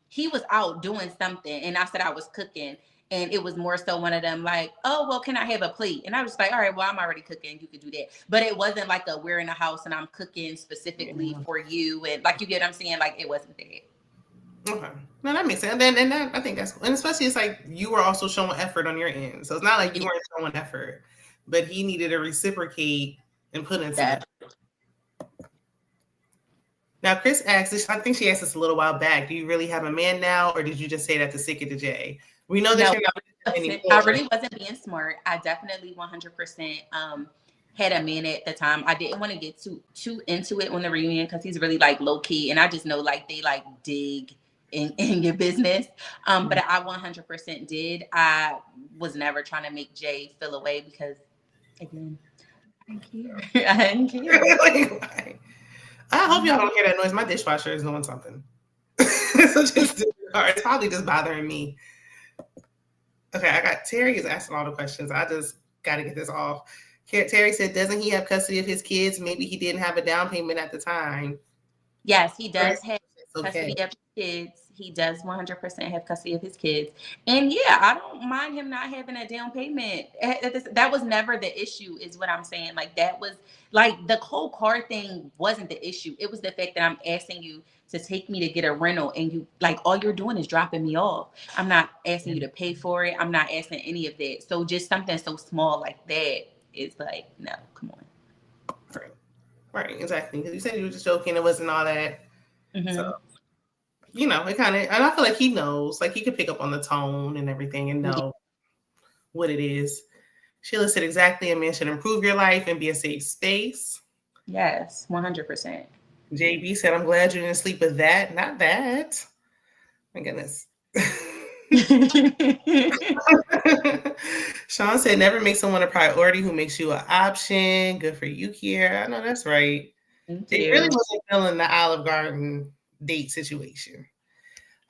he was out doing something and I said I was cooking. And it was more so one of them like, oh, well, can I have a plate? And I was like, all right, well, I'm already cooking. You could do that. But it wasn't like we're in a house and I'm cooking specifically for you. And like, you get what I'm saying? Like, it wasn't that. Okay. No, that makes sense. And that, I think and especially it's like you were also showing effort on your end. So it's not like you weren't showing effort, but he needed to reciprocate and put in some effort. Now, Chris asked, I think she asked us a little while back, do you really have a man now, or did you just say that to stick it to Jay? We know that you're not anymore. I really wasn't being smart. I definitely 100% had a man at the time. I didn't want to get too into it on the reunion because he's really like low key, and I just know like they like dig in your business. But I 100% did. I was never trying to make Jay feel away because, again, I didn't care. I didn't care. I hope y'all don't hear that noise. My dishwasher is doing something. So it's probably just bothering me. Okay, Terry is asking all the questions. I just got to get this off. Terry said, doesn't he have custody of his kids? Maybe he didn't have a down payment at the time. Yes, he does have custody of his kids. He does 100% have custody of his kids. And yeah, I don't mind him not having a down payment. That was never the issue, is what I'm saying. Like, that was, like, the whole car thing wasn't the issue. It was the fact that I'm asking you to take me to get a rental and you, like, all you're doing is dropping me off. I'm not asking you to pay for it. I'm not asking any of that. So just something so small like that is like, no, come on. Right, exactly. Because you said you were just joking. It wasn't all that. So, Mm-hmm. it kind of, and I feel like he knows. Like, he could pick up on the tone and everything and know what it is. Sheila said exactly, a man should improve your life and be a safe space. Yes, 100%. JB said, I'm glad you didn't sleep with that. Not that. My goodness. Sean said, never make someone a priority who makes you an option. Good for you, Kiara. I know that's right. Thank They really you. wasn't feeling the Olive Garden date situation.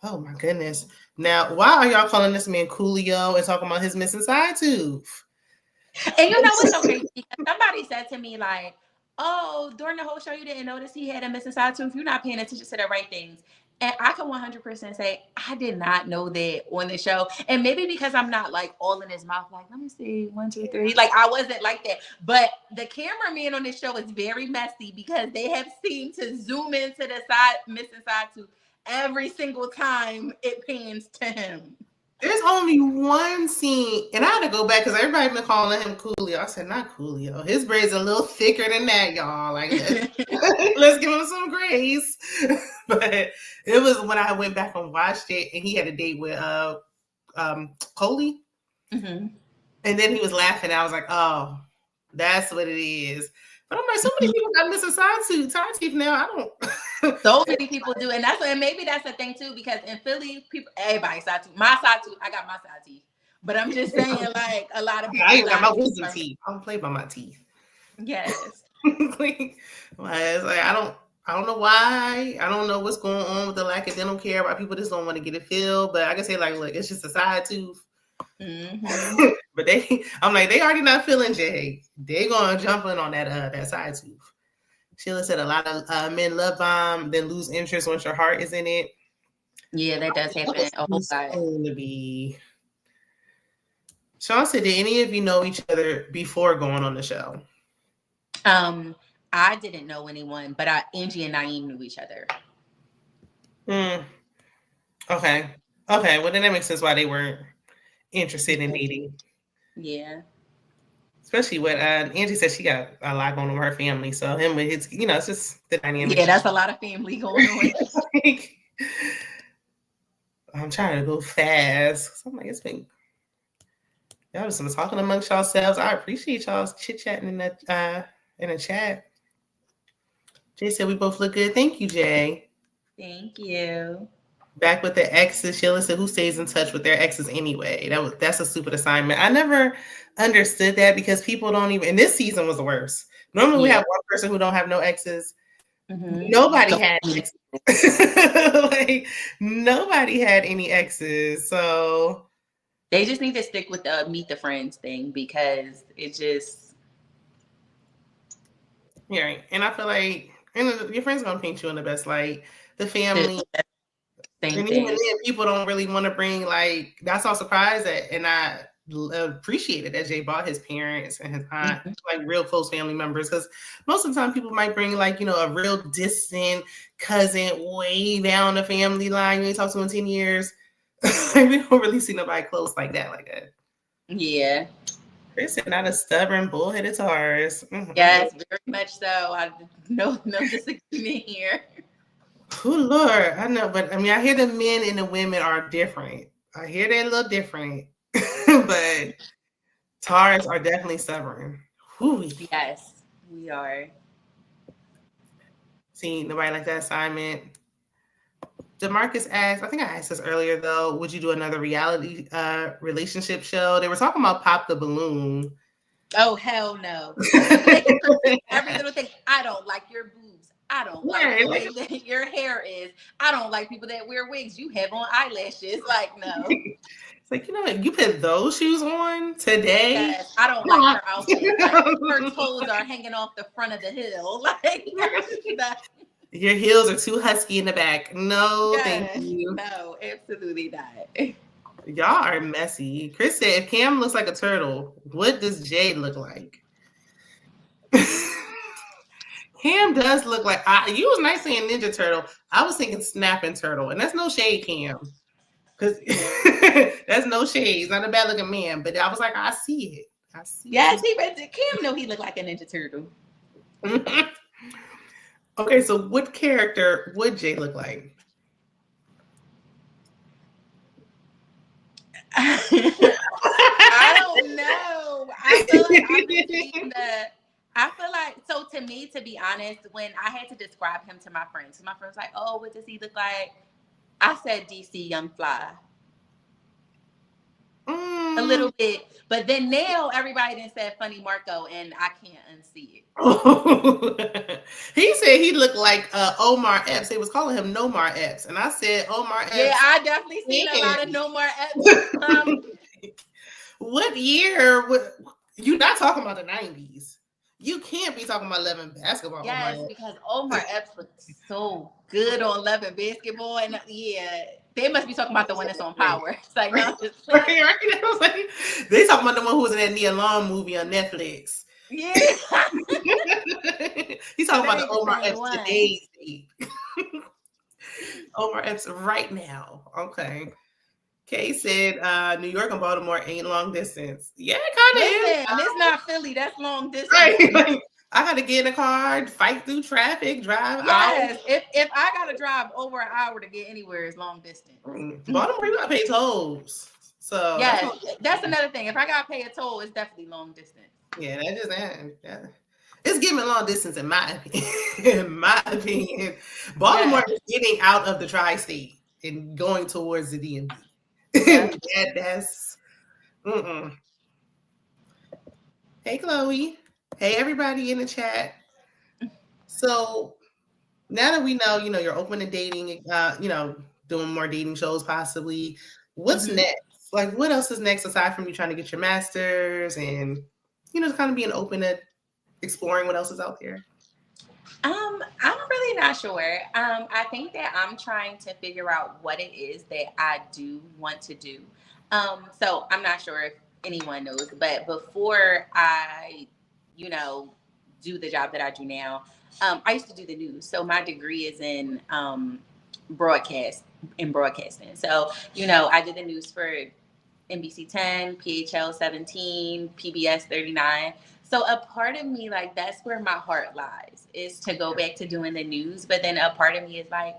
Oh my goodness. Now, why are y'all calling this man Coolio and talking about his missing side tooth? And you know what's so crazy? Because somebody said to me, like, oh, during the whole show, you didn't notice he had a missing side tooth. You're not paying attention to the right things. And I can 100% say, I did not know that on the show. And maybe because I'm not like all in his mouth, like, let me see, 1, 2, 3. Like, I wasn't like that. But the cameraman on this show is very messy because they have seemed to zoom into the missing side tooth every single time it pans to him. There's only one scene, and I had to go back because everybody been calling him Coolio. I said, not Coolio. His braids a little thicker than that, y'all. Like, let's give him some grace. But it was when I went back and watched it, and he had a date with Coley. Mm-hmm. And then he was laughing. I was like, oh, that's what it is. But I'm like, so many people got missing side teeth now. I don't. So many people do, and maybe that's the thing too, because in Philly, people, everybody side tooth. My side tooth, I got my side teeth, but I'm just saying, like a lot of people. I ain't got my wisdom teeth. I don't play by my teeth. Yes. It's like I don't know why. I don't know what's going on with the lack of dental care. Why people just don't want to get it filled. But I can say, like, look, it's just a side tooth. Mm-hmm. But I'm like, they already not feeling Jay. They gonna jump in on that side tooth. Sheila said a lot of men love bomb, then lose interest once your heart is in it. Yeah, that does happen a whole lot. To be. Sean said, did any of you know each other before going on the show? I didn't know anyone, but Angie and Naeem knew each other. Okay. Well, then that makes sense why they weren't interested in dating. Yeah. Especially what Angie said, she got a lot going on with her family. So him with his, it's just the dynamic. Yeah, that's a lot of family going on. I'm trying to go fast. So I'm like, it's been, y'all just been talking amongst yourselves. I appreciate y'all chit-chatting in the chat. Jay said we both look good. Thank you, Jay. Thank you. Back with the exes. Sheila said, who stays in touch with their exes anyway? That's a stupid assignment. I never understood that because people don't even, and this season was the worst. Normally we have one person who don't have no exes. Mm-hmm. Nobody had exes. Like, nobody had any exes. So they just need to stick with the meet the friends thing because it just. Yeah, right. And I feel like your friends gonna paint you in the best light. The family. Same and thing. even then, people don't really want to bring, like, that's all surprised at, and I appreciated that Jay bought his parents and his aunt, like real close family members, because most of the time people might bring, like, a real distant cousin way down the family line. You ain't talked to in 10 years. We don't really see nobody close like that. Yeah. Chris said, not a stubborn, bullheaded Taurus. Mm-hmm. Yes, very much so. No disagreement here. Oh, Lord, I know, but I mean, I hear the men and the women are different. I hear they're a little different, but Taurus are definitely stubborn. Whew. Yes, we are. See, nobody like that assignment. DeMarcus asked, I think I asked this earlier though, would you do another reality relationship show? They were talking about Pop the Balloon. Oh, hell no. Every little thing. I don't like your boobs. I don't like the way that your hair is. I don't like people that wear wigs. You have on eyelashes. Like, no. It's like, you put those shoes on today? Yes, I don't like her outfit. Like, her toes are hanging off the front of the hill. Like, your heels are too husky in the back. No, thank you. No, absolutely not. Y'all are messy. Chris said, if Cam looks like a turtle, what does Jay look like? Cam does look like, you was nice saying Ninja Turtle. I was thinking Snapping Turtle, and that's no shade, Cam. Because that's no shade. He's not a bad looking man, but I was like, I see it. Yes, Cam know he looked like a Ninja Turtle. Okay, so what character would Jay look like? I don't know. I feel like I'm between the. I feel like so to me, to be honest, when I had to describe him to my friends like, "Oh, what does he look like?" I said DC Young Fly a Mm. little bit, but then now everybody then said Funny Marco, and I can't unsee it. He said he looked like Omar Epps. They was calling him Nomar Epps, and I said Omar Yeah, Epps. I definitely seen a lot of No More Epps. What year? You're not talking about the 90s. You can't be talking about 11 basketball, Omar Yes, Epps. because Omar Epps looked so good on Love and Basketball, and yeah, they must be talking about the one that's on Power. It's like, no, I'm just Right, playing. right. I was like, they talking about the one who was in that Nia Long movie on Netflix. Yeah, He's so talking that about the ain't the Omar same Epps one. today's date. Omar Epps right now. Okay. Kay said New York and Baltimore ain't long distance. Yeah, it kind of is. Listen, it's not Philly. That's long distance. Right. Like, I got to get in a car, fight through traffic, drive out. Yes, if I gotta drive over an hour to get anywhere, it's long distance. Baltimore, you got to pay tolls. So that's Yes, long that's distance. another thing. If I gotta pay a toll, it's definitely long distance. Yeah, that just yeah. It's giving long distance in my opinion. In my opinion, Baltimore Yes, is getting out of the tri-state and going towards the DMV. yep. That's mm-mm. Hey, Chloe. Hey, everybody in the chat. So now that we know, you're open to dating, doing more dating shows possibly. What's Mm-hmm. next? Like, what else is next aside from you trying to get your master's and, kind of being open to exploring what else is out there? I'm really not sure. I think that I'm trying to figure out what it is that I do want to do. So I'm not sure if anyone knows, but before I, you know, do the job that I do now, I used to do the news. So my degree is in broadcast in broadcasting. So I did the news for NBC 10, PHL 17, PBS 39. So a part of me, like, that's where my heart lies, is to go back to doing the news. But then a part of me is like,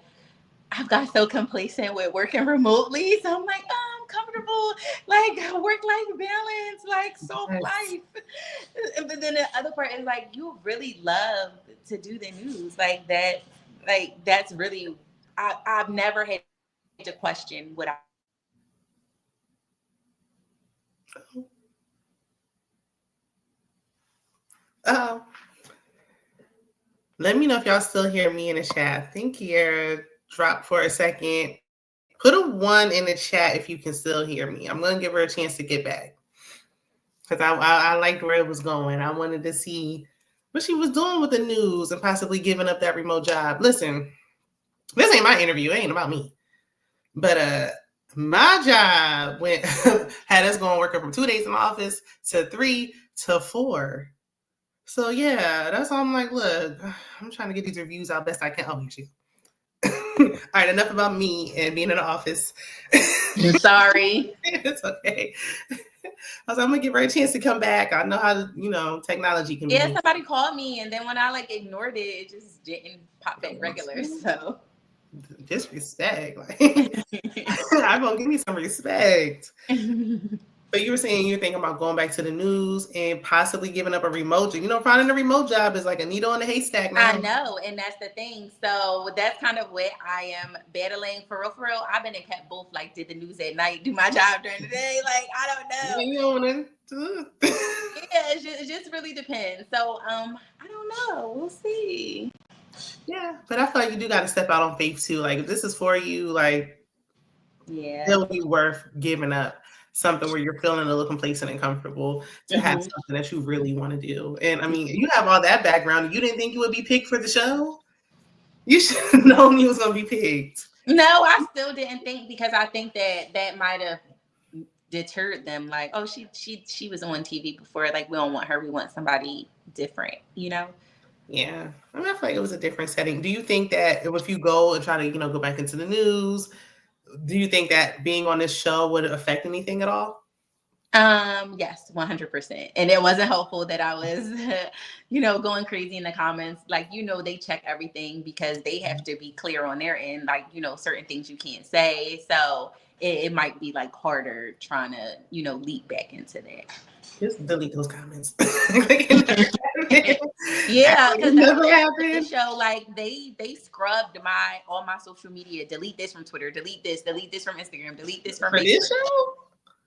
I've got so complacent with working remotely. So I'm like, oh, I'm comfortable, like work-life balance, like soft Yes. life. But then the other part is like, you really love to do the news. Like that, like that's really, I've never had to question what I want to do. Uh, Let me know if y'all still hear me in the chat. I think Kiara dropped for a second. Put a 1 in the chat if you can still hear me. I'm going to give her a chance to get back because I liked where it was going. I wanted to see what she was doing with the news and possibly giving up that remote job. Listen, this ain't my interview. It ain't about me. But my job went had us going working from 2 days in the office to 3 to 4. So yeah, that's why I'm like, look, I'm trying to get these reviews out best I can. Oh, here she All right, enough about me and being in the office. Sorry. It's okay. I was like, I'm gonna give her a chance to come back. I know how technology can Yeah, be. somebody called me, and then when I like ignored it, it just didn't pop back regular. So Disrespect. Like, I'm gonna give me some respect. But you were saying you're thinking about going back to the news and possibly giving up a remote job. Finding a remote job is like a needle in a haystack now. I know, and that's the thing. So that's kind of what I am battling for real. For real, I've been and kept both. Like, did the news at night, do my job during the day. Like, I don't know. You don't want to. Yeah, it just really depends. So I don't know. We'll see. Yeah, but I feel like you do got to step out on faith too. Like, if this is for you, like, Yeah, it'll be worth giving up something where you're feeling a little complacent and comfortable to have something that you really want to do. And I mean, you have all that background. You didn't think you would be picked for the show? You should have known you was going to be picked. No, I still didn't think, because I think that might have deterred them. Like, oh, she was on TV before. Like, we don't want her. We want somebody different. Yeah. I mean, I feel like it was a different setting. Do you think that if you go and try to, go back into the news, do you think that being on this show would affect anything at all? Yes, 100%. And it wasn't helpful that I was, going crazy in the comments. Like, they check everything because they have to be clear on their end, like, certain things you can't say. So it might be like harder trying to, leap back into that. Just delete those comments. Yeah, because that's Never what they did for happened. this show. Like they scrubbed all my social media. Delete this from Twitter. Delete this from Instagram. Delete this from For this Facebook. show?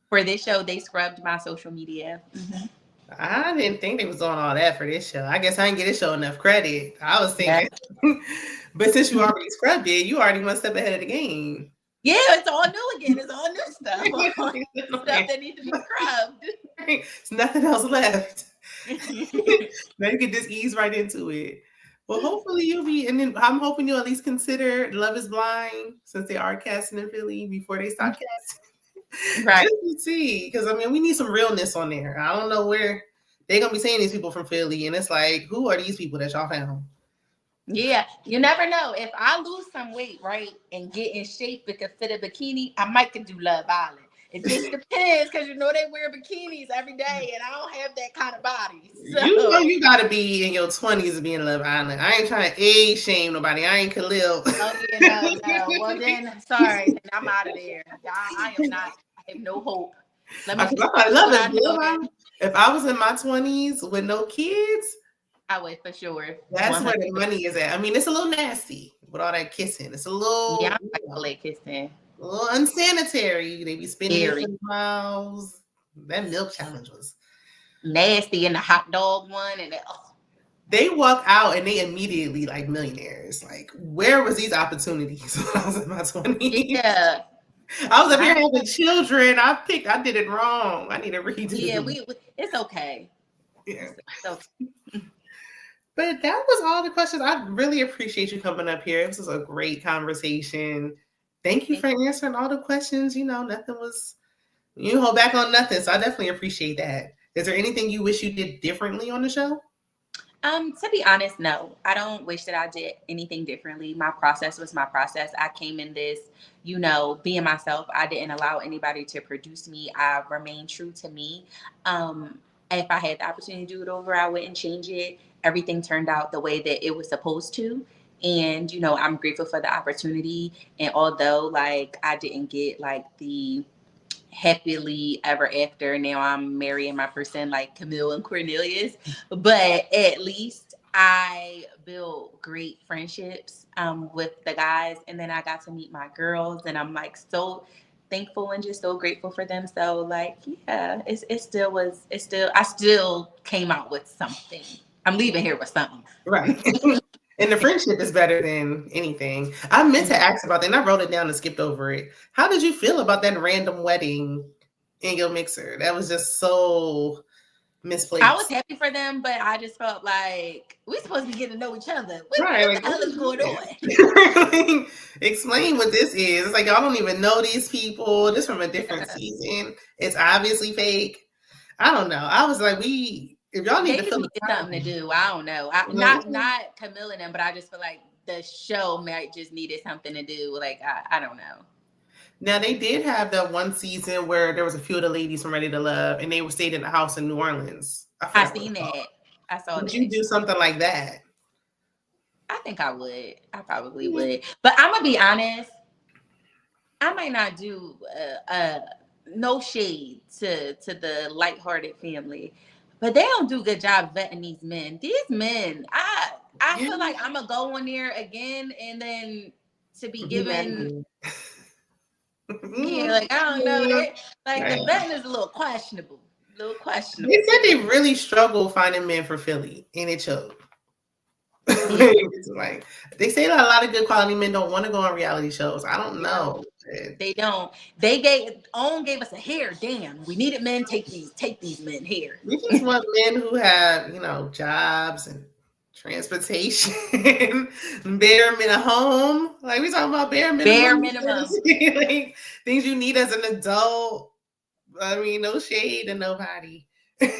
For this show, they scrubbed my social media. I didn't think they was doing all that for this show. I guess I didn't get this show enough credit. I was Yeah. thinking, but since you already scrubbed it, you already one step ahead of the game. Yeah, it's all new again. It's all new stuff. Stuff that needs to be scrubbed. There's nothing else left. Now you can just ease right into it. Well, hopefully you'll be, and then I'm hoping you'll at least consider Love is Blind since they are casting in Philly before they stop casting. Right. Just to see, because I mean, we need some realness on there. I don't know where they're gonna be saying these people from Philly, and it's like, who are these people that y'all found? Yeah, you never know. If I lose some weight, right, and get in shape that could fit a bikini, I might could do Love Island. It just depends because they wear bikinis every day, and I don't have that kind of body. So. You know you gotta be in your 20s to be in Love Island. I ain't trying to age shame nobody. I ain't Khalil. Oh yeah, no. Well then, sorry, then I'm out of there. I am not. I have no hope. Let me just I love what I know it. that If I was in my 20s with no kids, I would for sure. that's 100%. where the money is at. I mean, it's a little nasty with all that kissing. It's a little, Yeah, I'm like a leg kissing. a little unsanitary. They be spinning Very your mouths. That milk challenge was nasty, and the hot dog one, and they walk out and they immediately like millionaires. Like, where was these opportunities when I was in my 20s? yeah. I was up here having children. I did it wrong. I need to redo. Yeah, it's okay. Yeah. It's okay. But that was all the questions. I really appreciate you coming up here. This was a great conversation. Thank you for answering all the questions. Nothing was, you hold back on nothing. So I definitely appreciate that. Is there anything you wish you did differently on the show? To be honest, no. I don't wish that I did anything differently. My process was my process. I came in this, being myself. I didn't allow anybody to produce me. I remained true to me. If I had the opportunity to do it over, I wouldn't change it. Everything turned out the way that it was supposed to. And, I'm grateful for the opportunity. And although like I didn't get like the happily ever after. Now I'm marrying my person like Camille and Cornelius, but at least I built great friendships with the guys, and then I got to meet my girls, and I'm like so thankful and just so grateful for them. So like, yeah, I still came out with something. I'm leaving here with something. Right. And the friendship is better than anything. I meant to ask about that, and I wrote it down and skipped over it. How did you feel about that random wedding in your mixer? That was just so misplaced. I was happy for them, but I just felt like we're supposed to be getting to know each other. What the hell is going on? Explain what this is. It's like y'all don't even know these people. This from a different season. It's obviously fake. I don't know. I was like, if y'all need to fill something to do, I don't know. Not Camille and them, but I just feel like the show might just needed something to do. Like I don't know. Now they did have that one season where there was a few of the ladies from Ready to Love, and they were stayed in a house in New Orleans. I seen that. I saw that. Would you do something like that? I think I would. I probably would. But I'm gonna be honest. I might not do no shade to the lighthearted family, but they don't do a good job vetting these men. These men, I feel like I'm gonna go on there again and then to be given. Yeah, like I don't know. The vetting is a little questionable. They said they really struggle finding men for Philly, and it showed. Like they say that a lot of good quality men don't want to go on reality shows. I don't know. They don't. They gave us a hair. Damn, we needed men. Take these men here. We just want men who have jobs and transportation, bare minimum home. Like we talking about bare minimum. Like things you need as an adult. I mean, no shade to nobody, but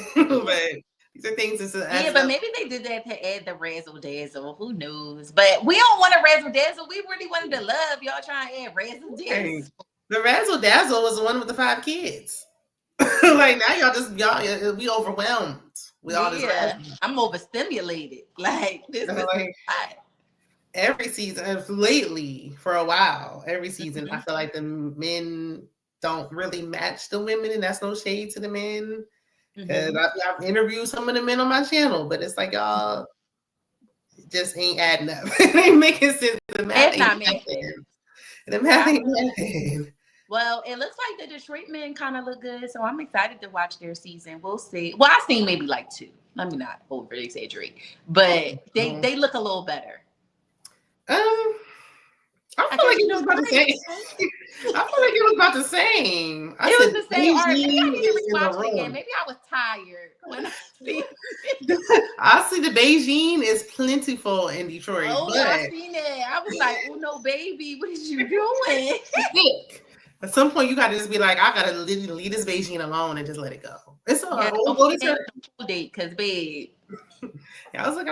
these are things that's but maybe they did that to add the razzle dazzle. Who knows? But we don't want a razzle dazzle. We really wanted to love. Y'all trying to add razzle dazzle. The razzle dazzle was the one with the 5 kids. Like now y'all we overwhelmed with all this Yeah, wrestling. I'm overstimulated. Like this is Like hot. every season, lately for a while, every season I Mhm. feel like the men don't really match the women, and that's no shade to the men because Mhm. I've interviewed some of the men on my channel, but it's like y'all just ain't adding up. It ain't making sense. The math It's ain't not making sense. happening. The math I ain't feel happening. Well, it looks like the Detroit men kind of look good, so I'm excited to watch their season. We'll see. Well, I've seen maybe like two. Let me not over exaggerate, but they look a little better. Um, I I feel like guess you it was don't about the like. same. I feel like it was about the same. I It said was the same. All right, maybe I Beijing need to is in the rewatch it again. room. Maybe I was tired when I see. I see the Beijing is plentiful in Detroit, Oh, I but seen it. I was like, "Oh no, baby, what is you doing?" thick. At some point, you gotta just be like, I gotta leave this Beijing alone and just let it go. It's all right. Yeah, We'll don't go be to making church. no full date, cause babe. I was like,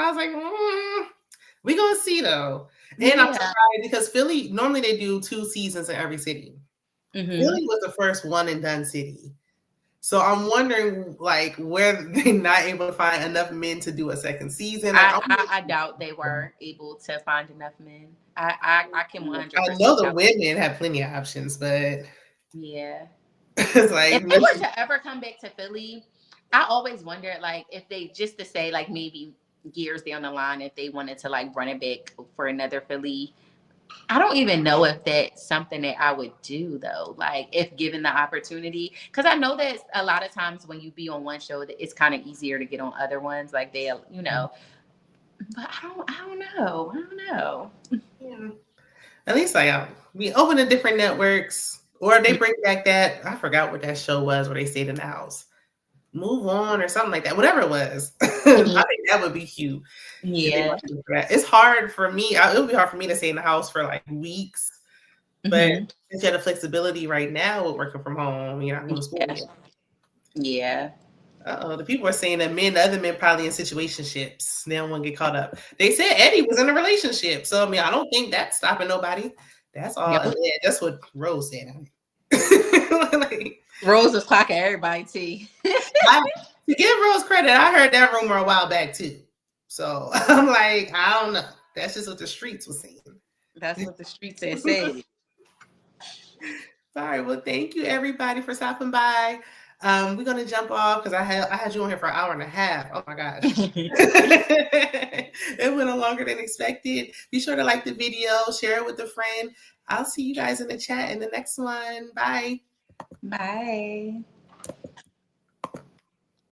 we gonna see though. And I'm Yeah. surprised because Philly normally they do 2 seasons in every city. Mm-hmm. Philly was the first one and done city. So I'm wondering, like, where they're not able to find enough men to do a second season. Like, I doubt they were able to find enough men. I can I 100% know the doubt. women have plenty of options, but Yeah. it's like, If they were to ever come back to Philly, I always wondered like if they just to say like maybe years down the line if they wanted to like run it back for another Philly. I don't even know if that's something that I would do though. Like if given the opportunity, because I know that a lot of times when you be on one show, that it's kind of easier to get on other ones. Like they, you know, but I don't know. I don't know. yeah. At least like we open the different networks, or they bring back that I forgot what that show was where they stayed in the house. Move on or something like that. Whatever it was, I Yeah. think that would be cute if they Yeah. want to do that. It's hard for me. It would be hard for me to stay in the house for like weeks, but Hmm. since you have the flexibility right now with working from home, you're not going to school Yeah. yet. Yeah. The people are saying that the other men probably in situationships. They don't want to get caught up. They said Eddie was in a relationship. So, I mean, I don't think that's stopping nobody. That's all. Yep. Yeah, that's what Rose said. Like, Rose was clocking everybody, T. to give Rose credit, I heard that rumor a while back too. So I'm like, I don't know. That's just what the streets were saying. That's what the streets had said. All right. Well, thank you everybody for stopping by. We're gonna jump off because I had you on here for an hour and a half. Oh my gosh. It went on longer than expected. Be sure to like the video, share it with a friend. I'll see you guys in the chat in the next one. Bye. Bye.